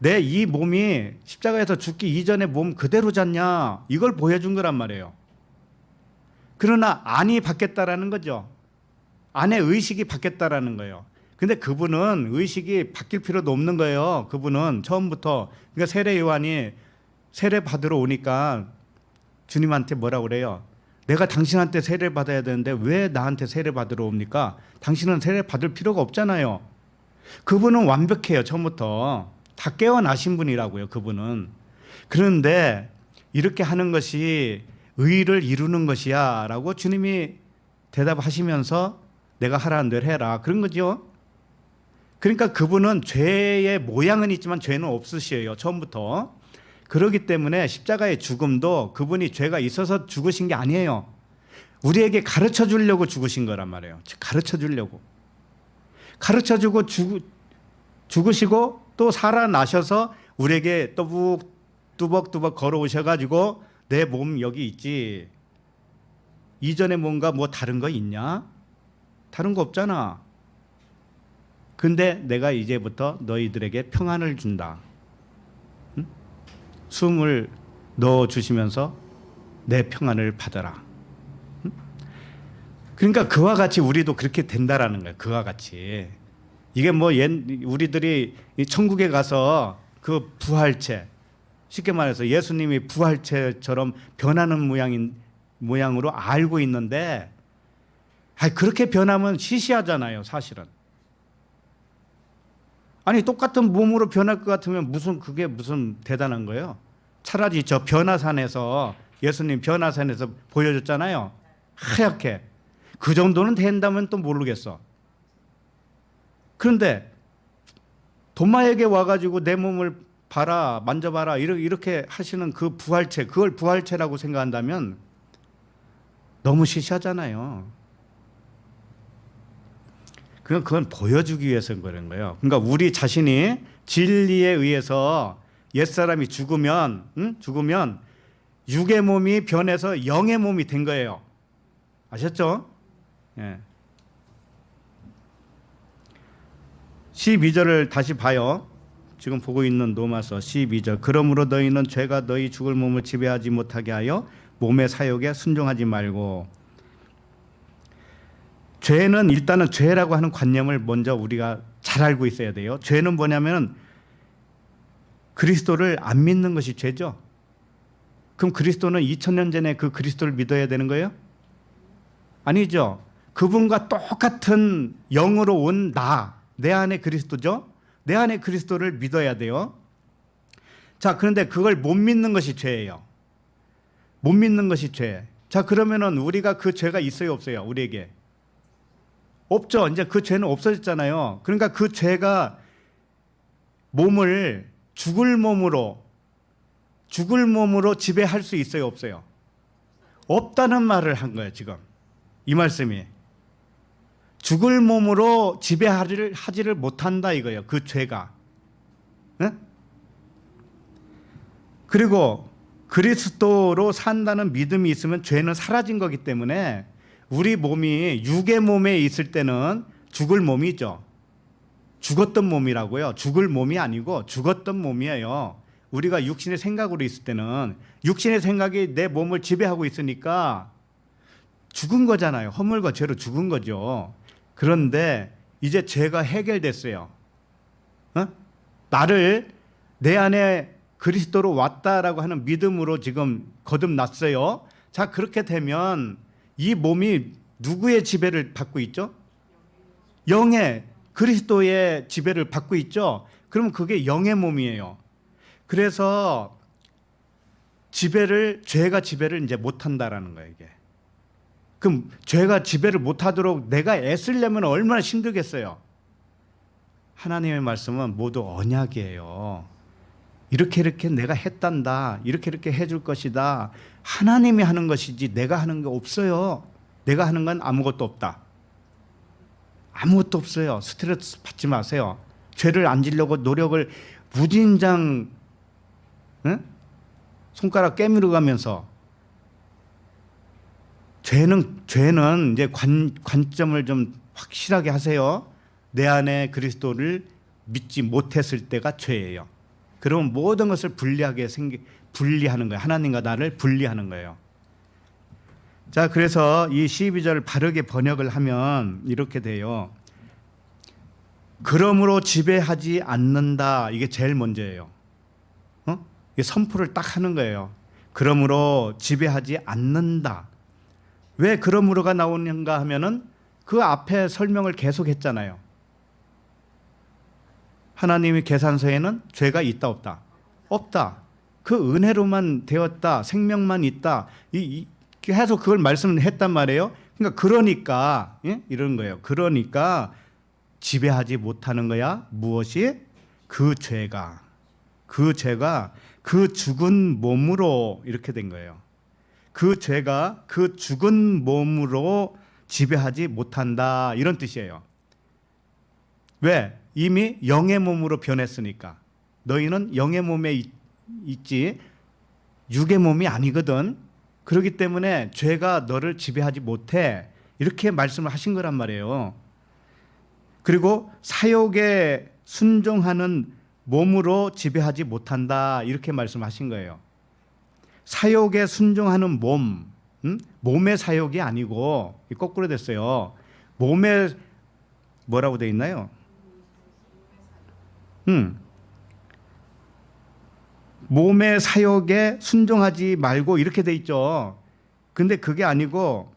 내 이 몸이 십자가에서 죽기 이전의 몸 그대로 잤냐, 이걸 보여준 거란 말이에요. 그러나 안이 바뀌었다라는 거죠. 안의 의식이 바뀌었다라는 거예요. 근데 그분은 의식이 바뀔 필요도 없는 거예요. 그분은 처음부터. 그러니까 세례 요한이 세례 받으러 오니까 주님한테 뭐라고 그래요? 내가 당신한테 세례 받아야 되는데 왜 나한테 세례 받으러 옵니까? 당신은 세례 받을 필요가 없잖아요. 그분은 완벽해요. 처음부터 다 깨어나신 분이라고요. 그분은. 그런데 이렇게 하는 것이 의를 이루는 것이야 라고 주님이 대답하시면서 내가 하라는 대로 해라, 그런 거죠. 그러니까 그분은 죄의 모양은 있지만 죄는 없으시에요. 처음부터. 그렇기 때문에 십자가의 죽음도 그분이 죄가 있어서 죽으신 게 아니에요. 우리에게 가르쳐 주려고 죽으신 거란 말이에요. 가르쳐 주려고. 가르쳐 주고 죽으시고 또 살아나셔서 우리에게 뚜벅뚜벅 걸어오셔가지고 내 몸 여기 있지. 이전에 뭔가 뭐 다른 거 있냐? 다른 거 없잖아. 근데 내가 이제부터 너희들에게 평안을 준다. 응? 숨을 넣어주시면서 내 평안을 받아라. 응? 그러니까 그와 같이 우리도 그렇게 된다라는 거예요. 그와 같이. 이게 뭐 우리들이 천국에 가서 그 부활체, 쉽게 말해서 예수님이 부활체처럼 변하는 모양으로 알고 있는데, 그렇게 변하면 시시하잖아요, 사실은. 아니, 똑같은 몸으로 변할 것 같으면 그게 무슨 대단한 거예요? 차라리 저 변화산에서, 예수님 변화산에서 보여줬잖아요. 하얗게. 그 정도는 된다면 또 모르겠어. 그런데 도마에게 와가지고 내 몸을 봐라, 만져봐라, 이렇게 하시는 그 부활체, 그걸 부활체라고 생각한다면 너무 시시하잖아요. 그건 보여주기 위해서 그런 거예요. 그러니까 우리 자신이 진리에 의해서 옛사람이 죽으면 육의 몸이 변해서 영의 몸이 된 거예요. 아셨죠? 예. 12절을 다시 봐요. 지금 보고 있는 로마서 12절. 그러므로 너희는 죄가 너희 죽을 몸을 지배하지 못하게 하여 몸의 사욕에 순종하지 말고. 죄는 일단은 죄라고 하는 관념을 먼저 우리가 잘 알고 있어야 돼요. 죄는 뭐냐면 그리스도를 안 믿는 것이 죄죠. 그럼 그리스도는 2000년 전에 그 그리스도를 믿어야 되는 거예요? 아니죠. 그분과 똑같은 영으로 온 내 안에 그리스도죠. 내 안에 그리스도를 믿어야 돼요. 자, 그런데 그걸 못 믿는 것이 죄예요. 못 믿는 것이 죄. 자, 그러면은 우리가 그 죄가 있어요, 없어요? 우리에게 없죠. 이제 그 죄는 없어졌잖아요. 그러니까 그 죄가 몸을 죽을 몸으로 지배할 수 있어요, 없어요? 없다는 말을 한 거예요, 지금. 이 말씀이. 죽을 몸으로 지배하지를 못한다 이거예요. 그 죄가. 네? 그리고 그리스도로 산다는 믿음이 있으면 죄는 사라진 거기 때문에 우리 몸이 육의 몸에 있을 때는 죽을 몸이죠. 죽었던 몸이라고요. 죽을 몸이 아니고 죽었던 몸이에요. 우리가 육신의 생각으로 있을 때는 육신의 생각이 내 몸을 지배하고 있으니까 죽은 거잖아요. 허물과 죄로 죽은 거죠. 그런데 이제 죄가 해결됐어요. 나를 내 안에 그리스도로 왔다라고 하는 믿음으로 지금 거듭났어요. 자, 그렇게 되면 이 몸이 누구의 지배를 받고 있죠? 영의, 그리스도의 지배를 받고 있죠. 그러면 그게 영의 몸이에요. 그래서 죄가 지배를 이제 못한다라는 거예요, 이게. 그럼 죄가 지배를 못하도록 내가 애쓰려면 얼마나 힘들겠어요. 하나님의 말씀은 모두 언약이에요. 이렇게 내가 했단다, 이렇게 해줄 것이다. 하나님이 하는 것이지 내가 하는 게 없어요. 내가 하는 건 아무것도 없다. 아무것도 없어요. 스트레스 받지 마세요. 죄를 안 지려고 노력을 무진장 손가락 깨물어 가면서, 죄는 이제 관점을 좀 확실하게 하세요. 내 안에 그리스도를 믿지 못했을 때가 죄예요. 그러면 모든 것을 분리하는 거예요. 하나님과 나를 분리하는 거예요. 자, 그래서 이 12절을 바르게 번역을 하면 이렇게 돼요. 그러므로 지배하지 않는다. 이게 제일 먼저예요. 이게 선포를 딱 하는 거예요. 그러므로 지배하지 않는다. 왜 그러므로가 나오는가 하면은 그 앞에 설명을 계속 했잖아요. 하나님의 계산서에는 죄가 있다 없다? 없다. 그 은혜로만 되었다. 생명만 있다. 해서 그걸 말씀을 했단 말이에요. 그러니까 이런 거예요. 그러니까 지배하지 못하는 거야. 무엇이? 그 죄가 그 죽은 몸으로 이렇게 된 거예요. 그 죄가 그 죽은 몸으로 지배하지 못한다, 이런 뜻이에요. 왜? 이미 영의 몸으로 변했으니까. 너희는 영의 몸에 있지 육의 몸이 아니거든. 그렇기 때문에 죄가 너를 지배하지 못해, 이렇게 말씀을 하신 거란 말이에요. 그리고 사욕에 순종하는 몸으로 지배하지 못한다, 이렇게 말씀하신 거예요. 사욕에 순종하는 몸의 사욕이 아니고, 거꾸로 됐어요. 몸에 뭐라고 돼 있나요? 몸의 사욕에 순종하지 말고 이렇게 돼 있죠. 근데 그게 아니고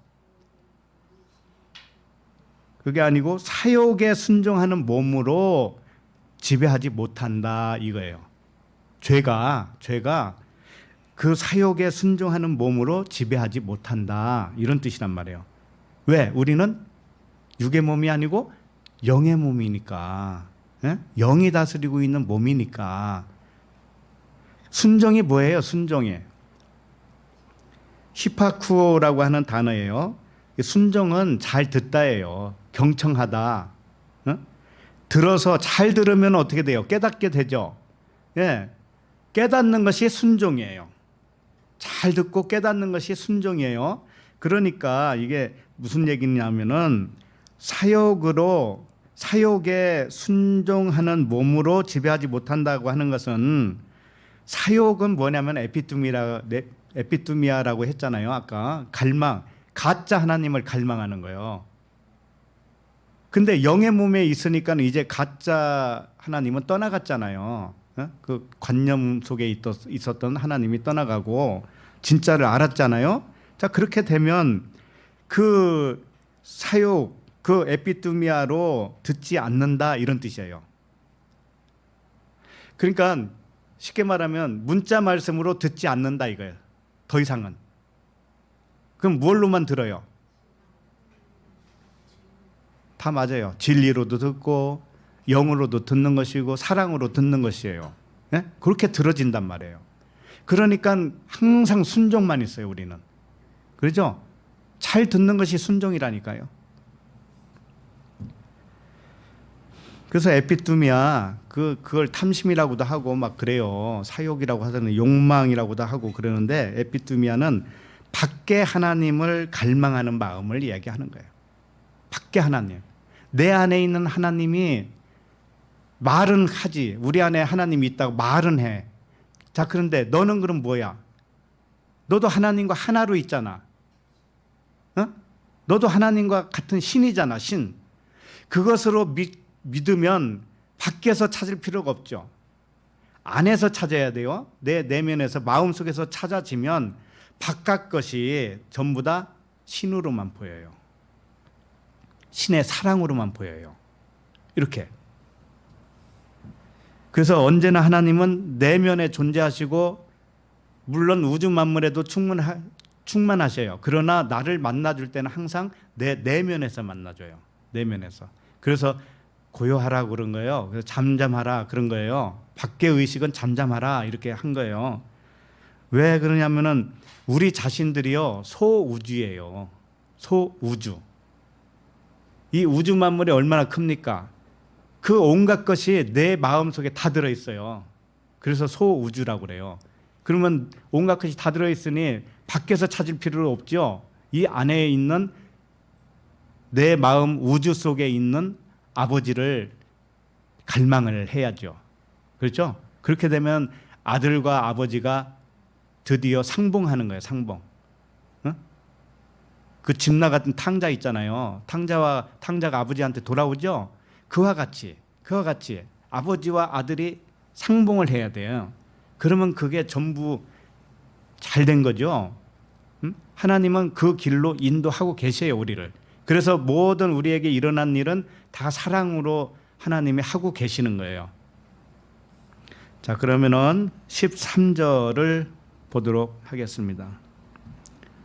사욕에 순종하는 몸으로 지배하지 못한다, 이거예요. 죄가 그 사욕에 순종하는 몸으로 지배하지 못한다, 이런 뜻이란 말이에요. 왜? 우리는 육의 몸이 아니고 영의 몸이니까. 영이 다스리고 있는 몸이니까. 순종이 뭐예요? 순종이 히파쿠오라고 하는 단어예요. 순종은 잘 듣다예요. 경청하다. 들어서 잘 들으면 어떻게 돼요? 깨닫게 되죠. 깨닫는 것이 순종이에요. 잘 듣고 깨닫는 것이 순종이에요. 그러니까 이게 무슨 얘기냐면은 사욕에 순종하는 몸으로 지배하지 못한다고 하는 것은, 사욕은 뭐냐면 에피투미아라고 했잖아요. 아까 가짜 하나님을 갈망하는 거예요. 근데 영의 몸에 있으니까 이제 가짜 하나님은 떠나갔잖아요. 그 관념 속에 있었던 하나님이 떠나가고 진짜를 알았잖아요. 자, 그렇게 되면 그 사욕, 그 에피투미아로 듣지 않는다, 이런 뜻이에요. 그러니까 쉽게 말하면 문자 말씀으로 듣지 않는다, 이거예요. 더 이상은. 그럼 뭘로만 들어요? 다 맞아요. 진리로도 듣고 영으로도 듣는 것이고 사랑으로 듣는 것이에요. 그렇게 들어진단 말이에요. 그러니까 항상 순종만 있어요, 우리는. 그렇죠? 잘 듣는 것이 순종이라니까요. 그래서 에피투미아, 그걸 탐심이라고도 하고 막 그래요. 사욕이라고 하잖아요. 욕망이라고도 하고 그러는데, 에피투미아는 밖에 하나님을 갈망하는 마음을 이야기하는 거예요. 밖에 하나님. 내 안에 있는 하나님이 말은 하지. 우리 안에 하나님이 있다고 말은 해. 자, 그런데 너는 그럼 뭐야? 너도 하나님과 하나로 있잖아. 너도 하나님과 같은 신이잖아, 신. 그것으로 믿으면 밖에서 찾을 필요가 없죠. 안에서 찾아야 돼요. 내 내면에서, 마음속에서 찾아지면 바깥 것이 전부 다 신으로만 보여요. 신의 사랑으로만 보여요. 이렇게. 그래서 언제나 하나님은 내면에 존재하시고 물론 우주 만물에도 충만하셔요. 그러나 나를 만나줄 때는 항상 내 내면에서 만나줘요. 내면에서. 그래서 고요하라 그런 거예요. 그래서 잠잠하라 그런 거예요. 밖의 의식은 잠잠하라 이렇게 한 거예요. 왜 그러냐면은 우리 자신들이요 소우주예요. 소우주. 이 우주 만물이 얼마나 큽니까? 그 온갖 것이 내 마음속에 다 들어있어요. 그래서 소우주라고 그래요. 그러면 온갖 것이 다 들어있으니 밖에서 찾을 필요가 없죠. 이 안에 있는 내 마음 우주 속에 있는 아버지를 갈망을 해야죠. 그렇죠? 그렇게 되면 아들과 아버지가 드디어 상봉하는 거예요. 상봉. 응? 그 집나 같은 탕자 있잖아요. 탕자가 아버지한테 돌아오죠. 그와 같이 아버지와 아들이 상봉을 해야 돼요. 그러면 그게 전부 잘 된 거죠. 응? 하나님은 그 길로 인도하고 계셔요, 우리를. 그래서 모든 우리에게 일어난 일은 다 사랑으로 하나님이 하고 계시는 거예요. 자, 그러면은 13절을 보도록 하겠습니다.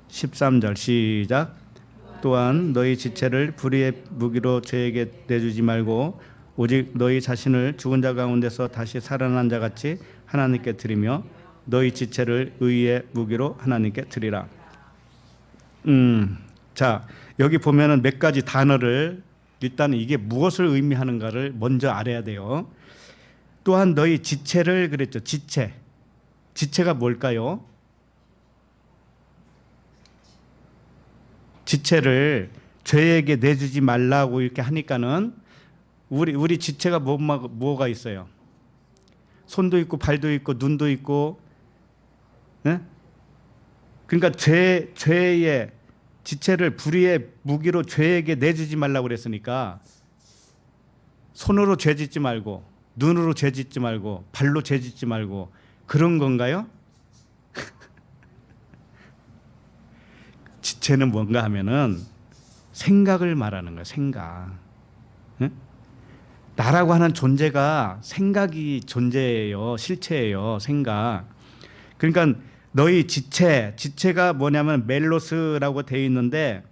13절 시작. 또한 너희 지체를 불의의 무기로 죄에게 내주지 말고 오직 너희 자신을 죽은 자 가운데서 다시 살아난 자 같이 하나님께 드리며 너희 지체를 의의 무기로 하나님께 드리라. 자, 여기 보면은 몇 가지 단어를 일단 이게 무엇을 의미하는가를 먼저 알아야 돼요. 또한 너희 지체를 그랬죠. 지체가 뭘까요? 지체를 죄에게 내주지 말라고 이렇게 하니까는 우리 지체가 뭐가 있어요? 손도 있고 발도 있고 눈도 있고, 네? 그러니까 죄의 지체를 불의의 무기로 죄에게 내주지 말라고 그랬으니까 손으로 죄 짓지 말고 눈으로 죄 짓지 말고 발로 죄 짓지 말고 그런 건가요? 지체는 뭔가 하면은 생각을 말하는 거예요. 생각. 응? 나라고 하는 존재가 생각이 존재예요. 실체예요. 생각. 그러니까 너희 지체가 뭐냐면 멜로스라고 되어 있는데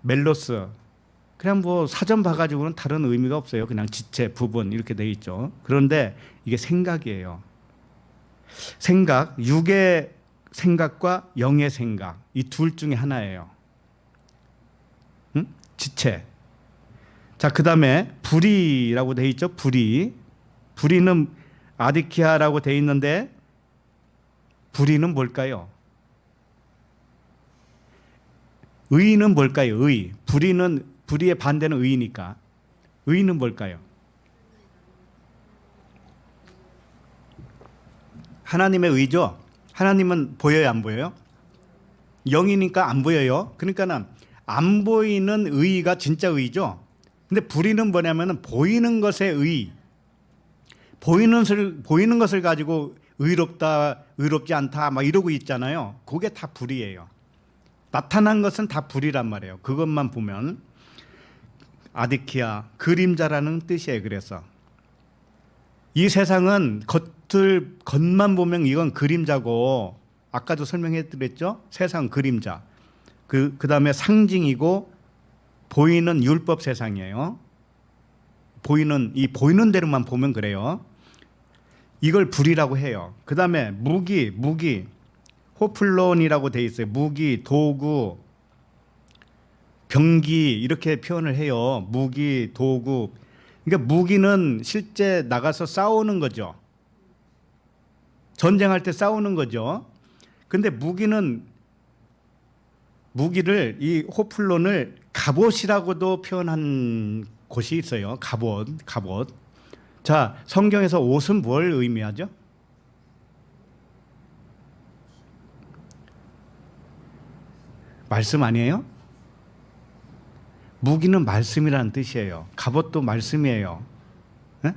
멜로스 그냥 뭐 사전 봐가지고는 다른 의미가 없어요. 그냥 지체, 부분 이렇게 되어 있죠. 그런데 이게 생각이에요. 생각, 육의 생각과 영의 생각 이 둘 중에 하나예요. 응? 지체. 자, 그 다음에 불의라고 되어 있죠. 불의는 아디키아라고 되어 있는데 불의는 뭘까요? 의는 뭘까요? 불의의 반대는 의니까. 의는 뭘까요? 하나님의 의죠. 하나님은 보여요, 안 보여요? 영이니까 안 보여요. 그러니까 안 보이는 의가 진짜 의죠. 근데 불의는 뭐냐면은 보이는 것의 의. 보이는 것을 가지고 의롭다, 의롭지 않다 막 이러고 있잖아요. 그게 다 불의예요. 나타난 것은 다 불의란 말이에요. 그것만 보면 아디키아 그림자라는 뜻이에요. 그래서 이 세상은 겉만 보면 이건 그림자고 아까도 설명해 드렸죠. 세상 그림자. 그다음에 상징이고 보이는 율법 세상이에요. 보이는 대로만 보면 그래요. 이걸 불이라고 해요. 그다음에 무기 호플론이라고 돼 있어요. 무기, 도구, 병기 이렇게 표현을 해요. 무기, 도구. 그러니까 무기는 실제 나가서 싸우는 거죠. 전쟁할 때 싸우는 거죠. 근데 무기를 이 호플론을 갑옷이라고도 표현한 곳이 있어요. 갑옷. 자, 성경에서 옷은 뭘 의미하죠? 말씀 아니에요? 무기는 말씀이라는 뜻이에요. 갑옷도 말씀이에요. 네?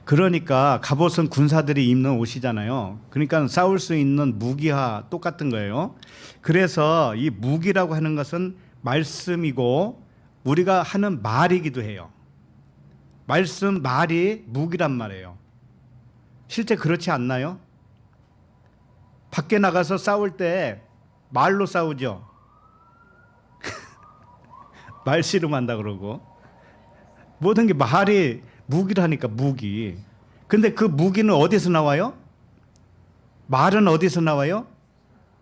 그러니까 갑옷은 군사들이 입는 옷이잖아요. 그러니까 싸울 수 있는 무기와 똑같은 거예요. 그래서 이 무기라고 하는 것은 말씀이고 우리가 하는 말이기도 해요. 말이 무기란 말이에요. 실제 그렇지 않나요? 밖에 나가서 싸울 때 말로 싸우죠. 말 씨름한다 그러고. 모든 게 말이 무기라니까, 무기. 근데 그 무기는 어디서 나와요? 말은 어디서 나와요?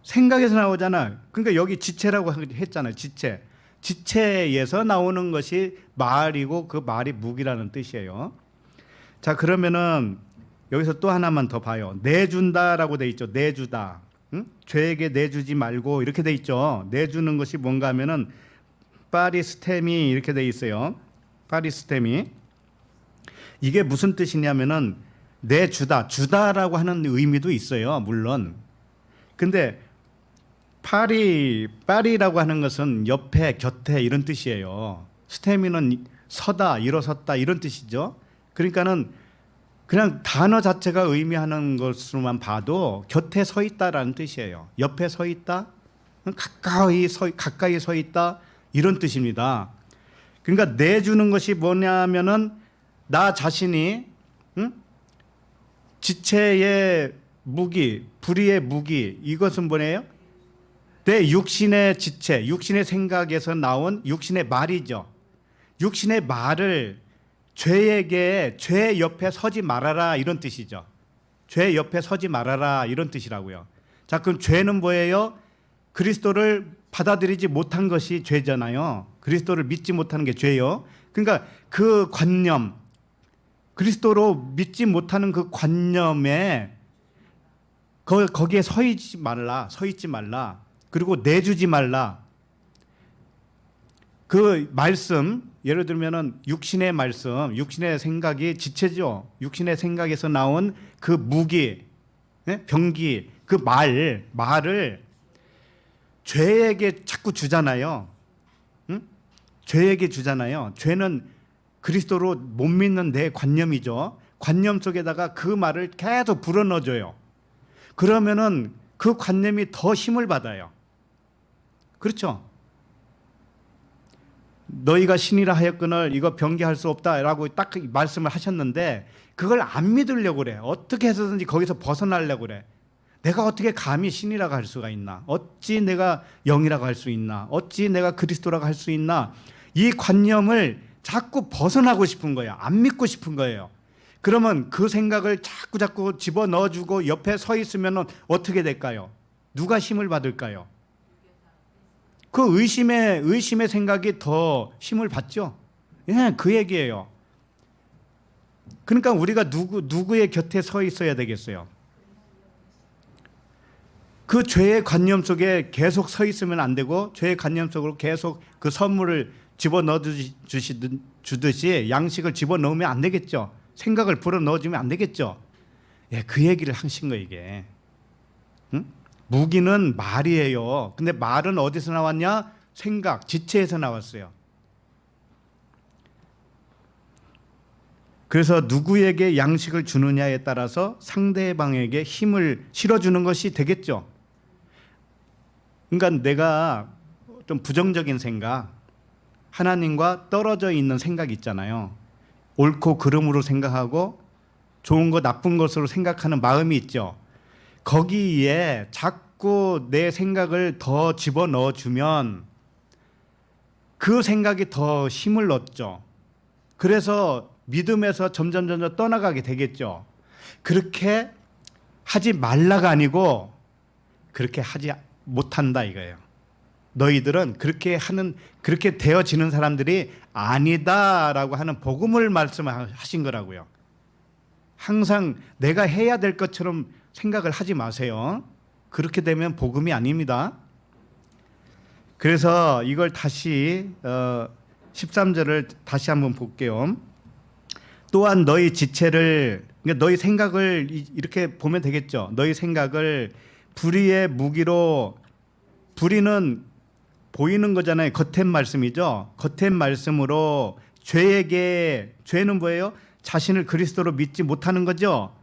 생각에서 나오잖아. 그러니까 여기 지체라고 했잖아요. 지체. 지체에서 나오는 것이 말이고 그 말이 무기라는 뜻이에요. 자, 그러면은 여기서 또 하나만 더 봐요. 내준다라고 돼 있죠. 내주다. 응? 죄에게 내주지 말고 이렇게 돼 있죠. 내주는 것이 뭔가 하면은 파리스템이 이렇게 돼 있어요. 파리스템이. 이게 무슨 뜻이냐면은 내주다, 주다라고 하는 의미도 있어요. 물론. 근데 파리라고 하는 것은 옆에, 곁에 이런 뜻이에요. 스테미는 서다, 일어섰다 이런 뜻이죠. 그러니까는 그냥 단어 자체가 의미하는 것으로만 봐도 곁에 서 있다라는 뜻이에요. 옆에 서 있다, 가까이 서 있다 이런 뜻입니다. 그러니까 내주는 것이 뭐냐면은 나 자신이 지체의 무기, 불의의 무기, 이것은 뭐예요? 내 육신의 지체, 육신의 생각에서 나온 육신의 말이죠. 육신의 말을 죄에게, 죄 옆에 서지 말아라 이런 뜻이죠. 죄 옆에 서지 말아라 이런 뜻이라고요. 자, 그럼 죄는 뭐예요? 그리스도를 받아들이지 못한 것이 죄잖아요. 그리스도를 믿지 못하는 게 죄요. 그러니까 그 관념, 그리스도로 믿지 못하는 그 관념에 거기에 서 있지 말라. 그리고 내주지 말라. 그 말씀, 예를 들면은 육신의 말씀, 육신의 생각이 지체죠. 육신의 생각에서 나온 그 무기, 병기, 그 말을 죄에게 자꾸 주잖아요. 응? 죄에게 주잖아요. 죄는 그리스도로 못 믿는 내 관념이죠. 관념 속에다가 그 말을 계속 불어넣어줘요. 그러면은 그 관념이 더 힘을 받아요. 그렇죠? 너희가 신이라 하였거늘 이거 변개할 수 없다라고 딱 말씀을 하셨는데 그걸 안 믿으려고 그래. 어떻게 해서든지 거기서 벗어나려고 그래. 내가 어떻게 감히 신이라고 할 수가 있나? 어찌 내가 영이라고 할 수 있나? 어찌 내가 그리스도라고 할 수 있나? 이 관념을 자꾸 벗어나고 싶은 거야. 안 믿고 싶은 거예요. 그러면 그 생각을 자꾸 집어넣어주고 옆에 서 있으면 어떻게 될까요? 누가 힘을 받을까요? 그 의심의 생각이 더 힘을 받죠. 예, 그 얘기예요. 그러니까 우리가 누구의 곁에 서 있어야 되겠어요? 그 죄의 관념 속에 계속 서 있으면 안 되고 죄의 관념 속으로 계속 그 선물을 집어넣어 주듯이 양식을 집어넣으면 안 되겠죠. 생각을 불어넣어주면 안 되겠죠. 예, 그 얘기를 하신 거 이게. 응? 무기는 말이에요. 근데 말은 어디서 나왔냐? 생각, 지체에서 나왔어요. 그래서 누구에게 양식을 주느냐에 따라서 상대방에게 힘을 실어주는 것이 되겠죠. 그러니까 내가 좀 부정적인 생각, 하나님과 떨어져 있는 생각 있잖아요. 옳고 그름으로 생각하고 좋은 것 나쁜 것으로 생각하는 마음이 있죠. 거기에 자꾸 내 생각을 더 집어넣어 주면 그 생각이 더 힘을 얻죠. 그래서 믿음에서 점점 떠나가게 되겠죠. 그렇게 하지 말라가 아니고 그렇게 하지 못한다 이거예요. 너희들은 그렇게 되어지는 사람들이 아니다라고 하는 복음을 말씀하신 거라고요. 항상 내가 해야 될 것처럼 생각을 하지 마세요. 그렇게 되면 복음이 아닙니다. 그래서 이걸 다시 13절을 다시 한번 볼게요. 또한 너희 지체를, 그러니까 너희 생각을 이렇게 보면 되겠죠. 너희 생각을 불의의 무기로, 불의는 보이는 거잖아요. 겉엔 말씀이죠. 겉엔 말씀으로 죄는 뭐예요? 자신을 그리스도로 믿지 못하는 거죠.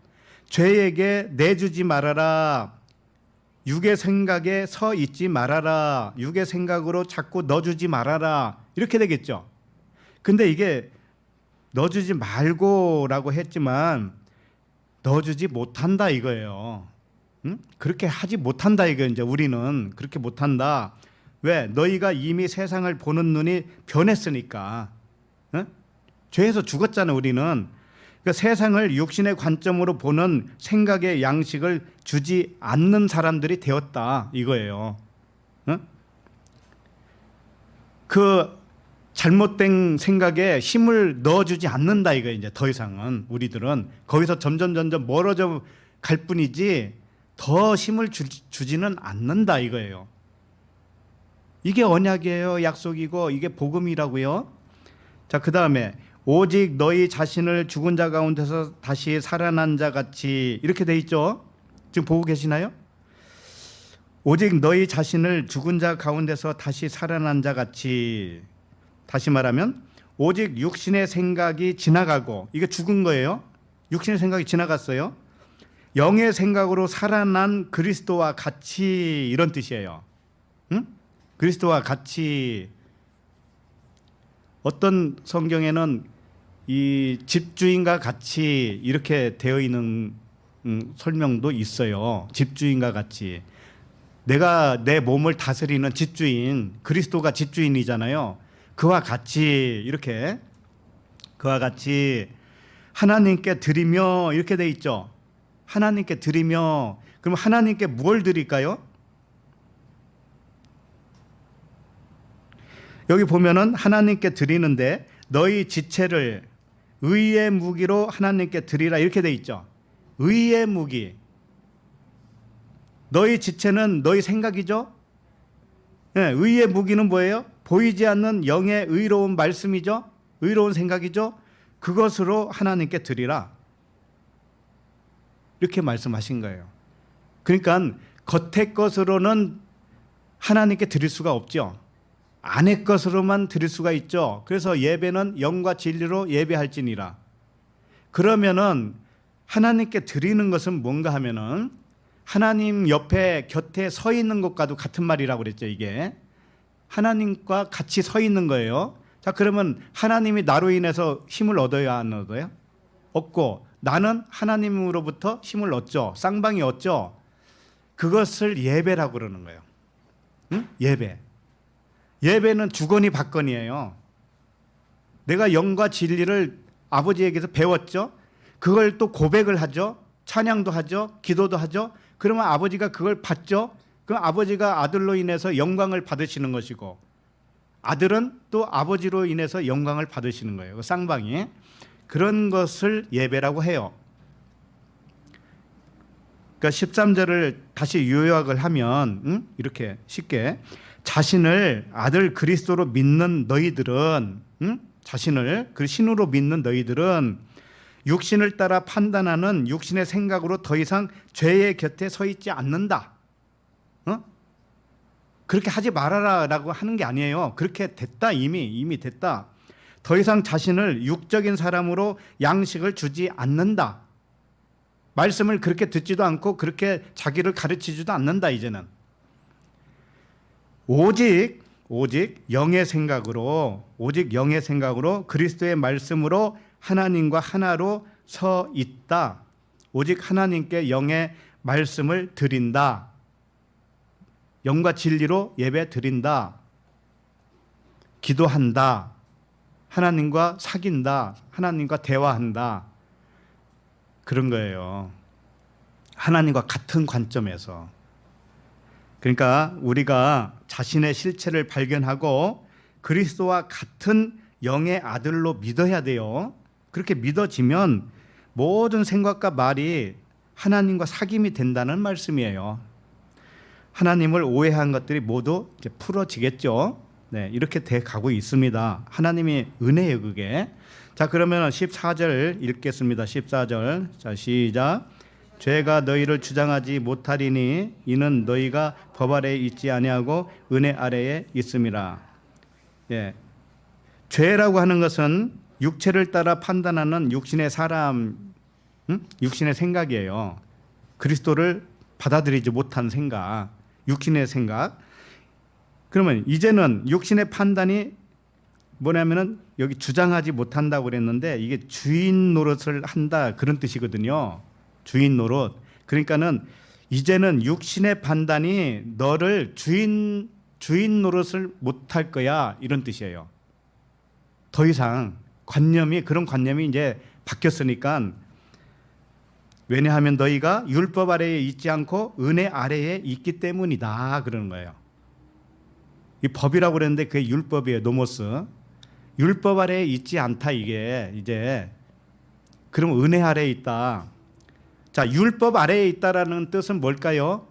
죄에게 내주지 말아라. 육의 생각에 서 있지 말아라. 육의 생각으로 자꾸 넣어주지 말아라. 이렇게 되겠죠. 근데 이게 넣어주지 말고라고 했지만 넣어주지 못한다 이거예요. 그렇게 하지 못한다 이거 이제 우리는 그렇게 못한다. 왜? 너희가 이미 세상을 보는 눈이 변했으니까. 죄에서 죽었잖아 우리는. 그러니까 세상을 육신의 관점으로 보는 생각의 양식을 주지 않는 사람들이 되었다 이거예요. 그 잘못된 생각에 힘을 넣어주지 않는다 이거 이제 더 이상은 우리들은 거기서 점점 멀어져 갈 뿐이지 더 힘을 주지는 않는다 이거예요. 이게 언약이에요. 약속이고 이게 복음이라고요. 자, 그 다음에 오직 너희 자신을 죽은 자 가운데서 다시 살아난 자 같이 이렇게 돼 있죠. 지금 보고 계시나요? 오직 너희 자신을 죽은 자 가운데서 다시 살아난 자 같이. 다시 말하면 오직 육신의 생각이 지나가고 이게 죽은 거예요. 육신의 생각이 지나갔어요. 영의 생각으로 살아난 그리스도와 같이 이런 뜻이에요. 그리스도와 같이. 어떤 성경에는 이 집주인과 같이 이렇게 되어 있는 설명도 있어요. 집주인과 같이. 내가 내 몸을 다스리는 집주인, 그리스도가 집주인이잖아요. 그와 같이 이렇게 그와 같이 하나님께 드리며 이렇게 돼 있죠. 하나님께 드리며. 그럼 하나님께 뭘 드릴까요? 여기 보면은 하나님께 드리는데 너희 지체를 의의 무기로 하나님께 드리라 이렇게 돼 있죠. 의의 무기. 너희 지체는 너희 생각이죠. 네, 의의 무기는 뭐예요? 보이지 않는 영의 의로운 말씀이죠. 의로운 생각이죠. 그것으로 하나님께 드리라. 이렇게 말씀하신 거예요. 그러니까 겉의 것으로는 하나님께 드릴 수가 없죠. 안의 것으로만 드릴 수가 있죠. 그래서 예배는 영과 진리로 예배할지니라. 그러면은 하나님께 드리는 것은 뭔가 하면은 하나님 옆에 곁에 서 있는 것과도 같은 말이라고 그랬죠. 이게 하나님과 같이 서 있는 거예요. 자, 그러면 하나님이 나로 인해서 힘을 얻어야 안 얻어요? 얻고 나는 하나님으로부터 힘을 얻죠. 쌍방이 얻죠. 그것을 예배라고 그러는 거예요. 예배. 예배는 주거니 받거니예요. 내가 영과 진리를 아버지에게서 배웠죠. 그걸 또 고백을 하죠. 찬양도 하죠. 기도도 하죠. 그러면 아버지가 그걸 받죠. 그럼 아버지가 아들로 인해서 영광을 받으시는 것이고 아들은 또 아버지로 인해서 영광을 받으시는 거예요. 그 쌍방이. 그런 것을 예배라고 해요. 그러니까 13절을 다시 요약을 하면 이렇게 쉽게 자신을 아들 그리스도로 믿는 너희들은 자신을 그 신으로 믿는 너희들은 육신을 따라 판단하는 육신의 생각으로 더 이상 죄의 곁에 서 있지 않는다. 그렇게 하지 말아라라고 하는 게 아니에요. 그렇게 됐다. 이미 됐다. 더 이상 자신을 육적인 사람으로 양식을 주지 않는다. 말씀을 그렇게 듣지도 않고 그렇게 자기를 가르치지도 않는다. 이제는 오직 영의 생각으로 그리스도의 말씀으로 하나님과 하나로 서 있다. 오직 하나님께 영의 말씀을 드린다. 영과 진리로 예배 드린다. 기도한다. 하나님과 사귄다. 하나님과 대화한다. 그런 거예요. 하나님과 같은 관점에서. 그러니까 우리가 자신의 실체를 발견하고 그리스도와 같은 영의 아들로 믿어야 돼요. 그렇게 믿어지면 모든 생각과 말이 하나님과 사귐이 된다는 말씀이에요. 하나님을 오해한 것들이 모두 이제 풀어지겠죠. 네, 이렇게 돼 가고 있습니다. 하나님의 은혜예요, 그게. 자, 그러면 14절 읽겠습니다. 14절. 자, 시작. 죄가 너희를 주장하지 못하리니 이는 너희가 법 아래에 있지 아니하고 은혜 아래에 있음이라. 예. 죄라고 하는 것은 육체를 따라 판단하는 육신의 사람, 육신의 생각이에요. 그리스도를 받아들이지 못한 생각, 육신의 생각. 그러면 이제는 육신의 판단이 뭐냐면은 여기 주장하지 못한다고 그랬는데 이게 주인 노릇을 한다 그런 뜻이거든요. 주인 노릇. 그러니까는 이제는 육신의 판단이 너를 주인 노릇을 못할 거야, 이런 뜻이에요. 더 이상 그런 관념이 이제 바뀌었으니까, 왜냐하면 너희가 율법 아래에 있지 않고 은혜 아래에 있기 때문이다, 그러는 거예요. 이 법이라고 그랬는데 그게 율법이에요. 노모스. 율법 아래에 있지 않다, 이게 이제. 그럼 은혜 아래에 있다. 자, 율법 아래에 있다라는 뜻은 뭘까요?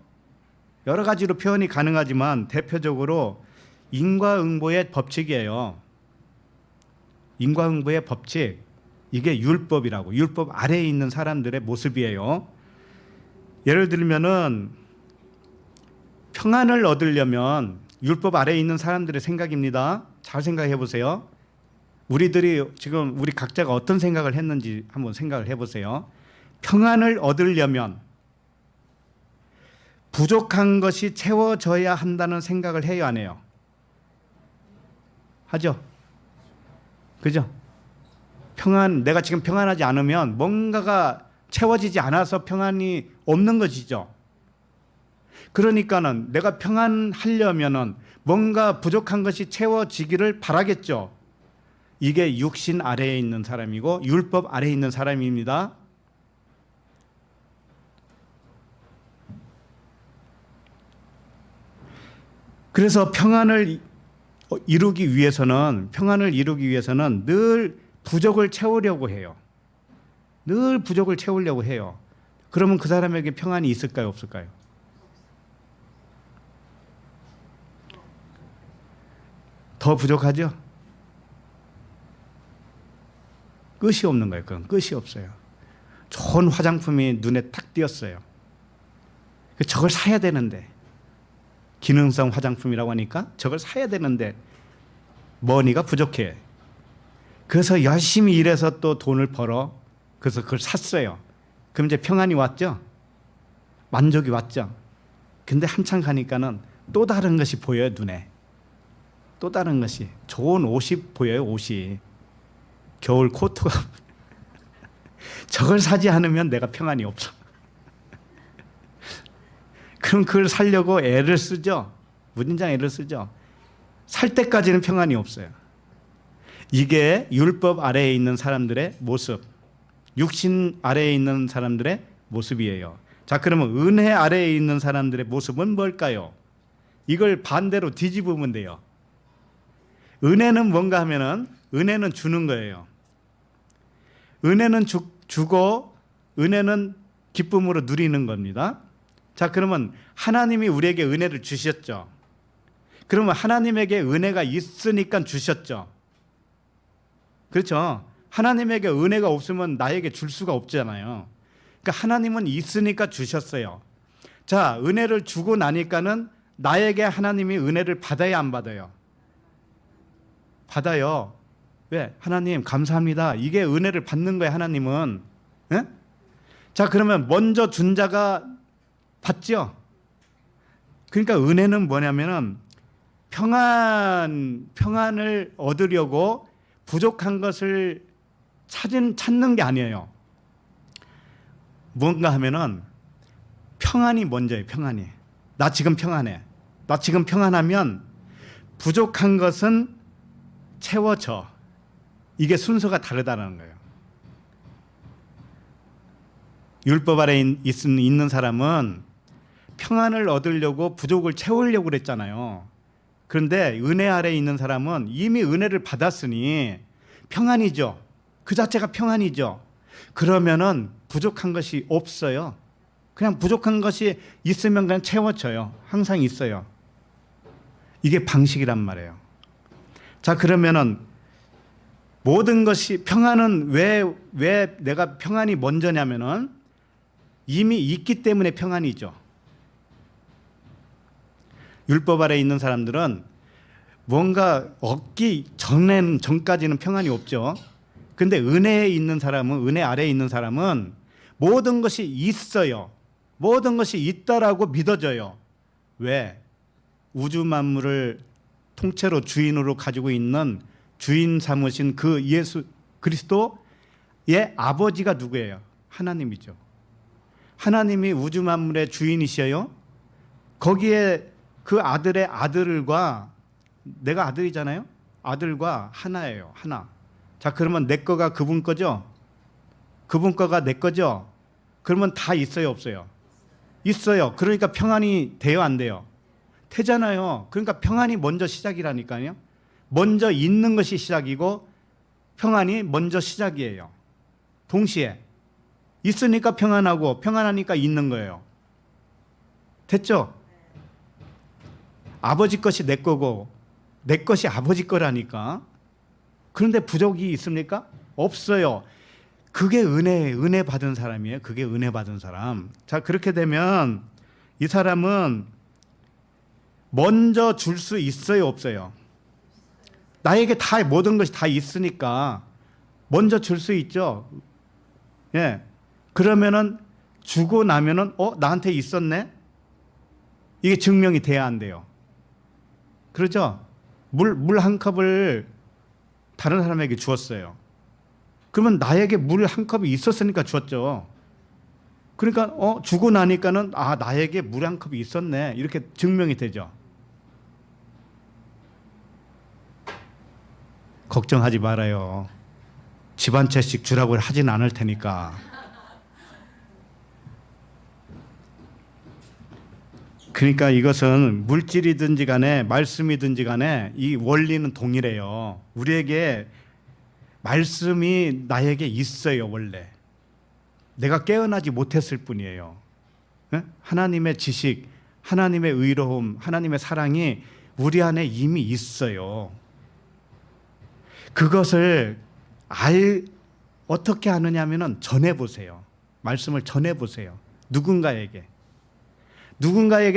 여러 가지로 표현이 가능하지만 대표적으로 인과응보의 법칙이에요. 인과응보의 법칙. 이게 율법이라고. 율법 아래에 있는 사람들의 모습이에요. 예를 들면은 평안을 얻으려면 율법 아래에 있는 사람들의 생각입니다. 잘 생각해 보세요. 우리들이 지금 우리 각자가 어떤 생각을 했는지 한번 생각을 해 보세요. 평안을 얻으려면 부족한 것이 채워져야 한다는 생각을 해요, 안 해요? 하죠? 그죠? 내가 지금 평안하지 않으면 뭔가가 채워지지 않아서 평안이 없는 것이죠. 그러니까는 내가 평안하려면은 뭔가 부족한 것이 채워지기를 바라겠죠. 이게 육신 아래에 있는 사람이고 율법 아래에 있는 사람입니다. 그래서 평안을 이루기 위해서는 늘 부족을 채우려고 해요. 늘 부족을 채우려고 해요. 그러면 그 사람에게 평안이 있을까요, 없을까요? 더 부족하죠? 끝이 없는 거예요. 그건 끝이 없어요. 좋은 화장품이 눈에 탁 띄었어요. 저걸 사야 되는데, 기능성 화장품이라고 하니까 저걸 사야 되는데 머니가 부족해. 그래서 열심히 일해서 또 돈을 벌어. 그래서 그걸 샀어요. 그럼 이제 평안이 왔죠? 만족이 왔죠? 근데 한참 가니까는 또 다른 것이 보여요, 눈에. 또 다른 것이. 좋은 옷이 보여요, 옷이. 겨울 코트가. 저걸 사지 않으면 내가 평안이 없어. 그럼 그걸 사려고 애를 쓰죠. 무진장 애를 쓰죠. 살 때까지는 평안이 없어요. 이게 율법 아래에 있는 사람들의 모습, 육신 아래에 있는 사람들의 모습이에요. 자, 그러면 은혜 아래에 있는 사람들의 모습은 뭘까요? 이걸 반대로 뒤집으면 돼요. 은혜는 뭔가 하면은 은혜는 주는 거예요. 은혜는 주고 은혜는 기쁨으로 누리는 겁니다. 자, 그러면 하나님이 우리에게 은혜를 주셨죠. 그러면 하나님에게 은혜가 있으니까 주셨죠. 그렇죠? 하나님에게 은혜가 없으면 나에게 줄 수가 없잖아요. 그러니까 하나님은 있으니까 주셨어요. 자, 은혜를 주고 나니까는 나에게 하나님이 은혜를 받아야 안 받아요? 받아요. 왜? 하나님 감사합니다. 이게 은혜를 받는 거예요, 하나님은. 예? 자, 그러면 먼저 준 자가 받죠. 그러니까 은혜는 뭐냐면은 평안을 얻으려고 부족한 것을 찾는 게 아니에요. 뭔가 하면은 평안이 먼저예요, 평안이. 나 지금 평안해. 나 지금 평안하면 부족한 것은 채워져. 이게 순서가 다르다는 거예요. 율법 아래 있는 사람은 평안을 얻으려고 부족을 채우려고 그랬잖아요. 그런데 은혜 아래 있는 사람은 이미 은혜를 받았으니 평안이죠. 그 자체가 평안이죠. 그러면은 부족한 것이 없어요. 그냥 부족한 것이 있으면 그냥 채워져요. 항상 있어요. 이게 방식이란 말이에요. 자, 그러면은 모든 것이 평안은 왜 내가 평안이 먼저냐면은 이미 있기 때문에 평안이죠. 율법 아래 있는 사람들은 뭔가 얻기 전까지는 평안이 없죠. 근데 은혜에 있는 사람은, 은혜 아래에 있는 사람은 모든 것이 있어요. 모든 것이 있다라고 믿어져요. 왜? 우주 만물을 통째로 주인으로 가지고 있는 주인 삼으신 그 예수 그리스도의 아버지가 누구예요? 하나님이죠. 하나님이 우주 만물의 주인이셔요. 거기에 그 아들의 아들과, 내가 아들이잖아요. 아들과 하나예요. 하나. 자, 그러면 내 거가 그분 거죠? 그분 거가 내 거죠? 그러면 다 있어요, 없어요? 있어요. 그러니까 평안이 돼요, 안 돼요? 되잖아요. 그러니까 평안이 먼저 시작이라니까요. 먼저 있는 것이 시작이고 평안이 먼저 시작이에요. 동시에 있으니까 평안하고 평안하니까 있는 거예요. 됐죠? 아버지 것이 내 거고 내 것이 아버지 거라니까. 그런데 부족이 있습니까? 없어요. 그게 은혜 받은 사람이에요. 그게 은혜 받은 사람. 자, 그렇게 되면 이 사람은 먼저 줄 수 있어요, 없어요? 나에게 다 모든 것이 다 있으니까 먼저 줄 수 있죠. 예. 그러면은 주고 나면은 나한테 있었네. 이게 증명이 돼야 안 돼요. 그렇죠? 물 한 컵을 다른 사람에게 주었어요. 그러면 나에게 물 한 컵이 있었으니까 주었죠. 그러니까 주고 나니까는 나에게 물 한 컵이 있었네. 이렇게 증명이 되죠. 걱정하지 말아요. 집 한 채씩 주라고 하진 않을 테니까. 그러니까 이것은 물질이든지 간에 말씀이든지 간에 이 원리는 동일해요. 우리에게 말씀이 나에게 있어요, 원래. 내가 깨어나지 못했을 뿐이에요. 하나님의 지식, 하나님의 의로움, 하나님의 사랑이 우리 안에 이미 있어요. 그것을 어떻게 하느냐면은 전해보세요. 말씀을 전해보세요. 누군가에게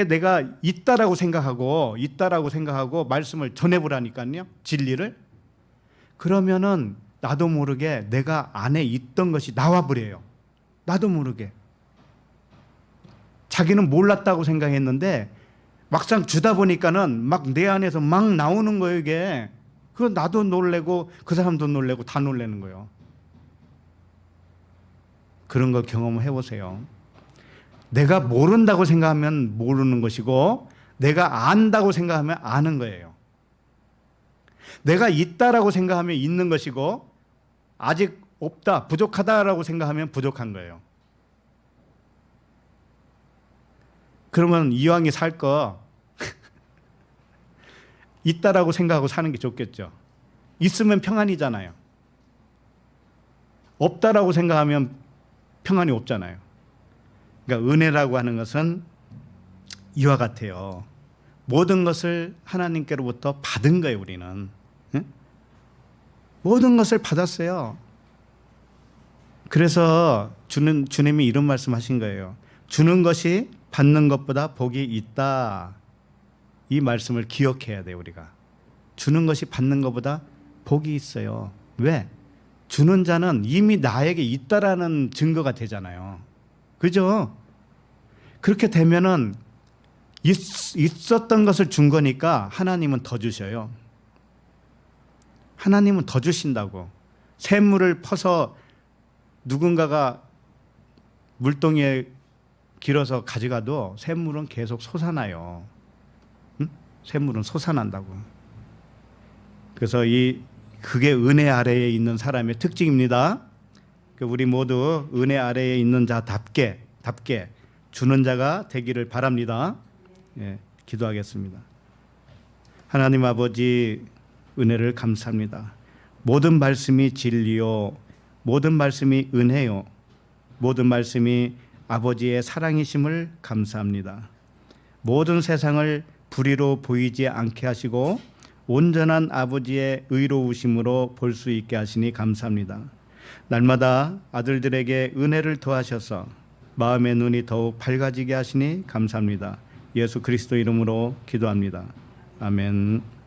내가 있다라고 생각하고 말씀을 전해보라니까요. 진리를. 그러면은 나도 모르게 내가 안에 있던 것이 나와버려요. 나도 모르게. 자기는 몰랐다고 생각했는데 막상 주다 보니까는 막 내 안에서 막 나오는 거예요, 이게. 그거 나도 놀래고 그 사람도 놀래고 다 놀라는 거예요. 그런 거 경험해 보세요. 내가 모른다고 생각하면 모르는 것이고 내가 안다고 생각하면 아는 거예요. 내가 있다라고 생각하면 있는 것이고 아직 없다, 부족하다라고 생각하면 부족한 거예요. 그러면 이왕이 살 거 있다라고 생각하고 사는 게 좋겠죠. 있으면 평안이잖아요. 없다라고 생각하면 평안이 없잖아요. 그러니까 은혜라고 하는 것은 이와 같아요. 모든 것을 하나님께로부터 받은 거예요, 우리는. 응? 모든 것을 받았어요. 그래서 주님이 이런 말씀하신 거예요. 주는 것이 받는 것보다 복이 있다. 이 말씀을 기억해야 돼요, 우리가. 주는 것이 받는 것보다 복이 있어요. 왜? 주는 자는 이미 나에게 있다라는 증거가 되잖아요. 그죠? 그렇게 되면은 있었던 것을 준 거니까 하나님은 더 주셔요. 하나님은 더 주신다고. 샘물을 퍼서 누군가가 물동이에 길어서 가져가도 샘물은 계속 솟아나요. 응? 샘물은 솟아난다고. 그래서 그게 은혜 아래에 있는 사람의 특징입니다. 우리 모두 은혜 아래에 있는 자답게 주는 자가 되기를 바랍니다. 예, 기도하겠습니다. 하나님 아버지, 은혜를 감사합니다. 모든 말씀이 진리요, 모든 말씀이 은혜요, 모든 말씀이 아버지의 사랑이심을 감사합니다. 모든 세상을 불의로 보이지 않게 하시고 온전한 아버지의 의로우심으로 볼 수 있게 하시니 감사합니다. 날마다 아들들에게 은혜를 더하셔서 마음의 눈이 더욱 밝아지게 하시니 감사합니다. 예수 그리스도 이름으로 기도합니다. 아멘.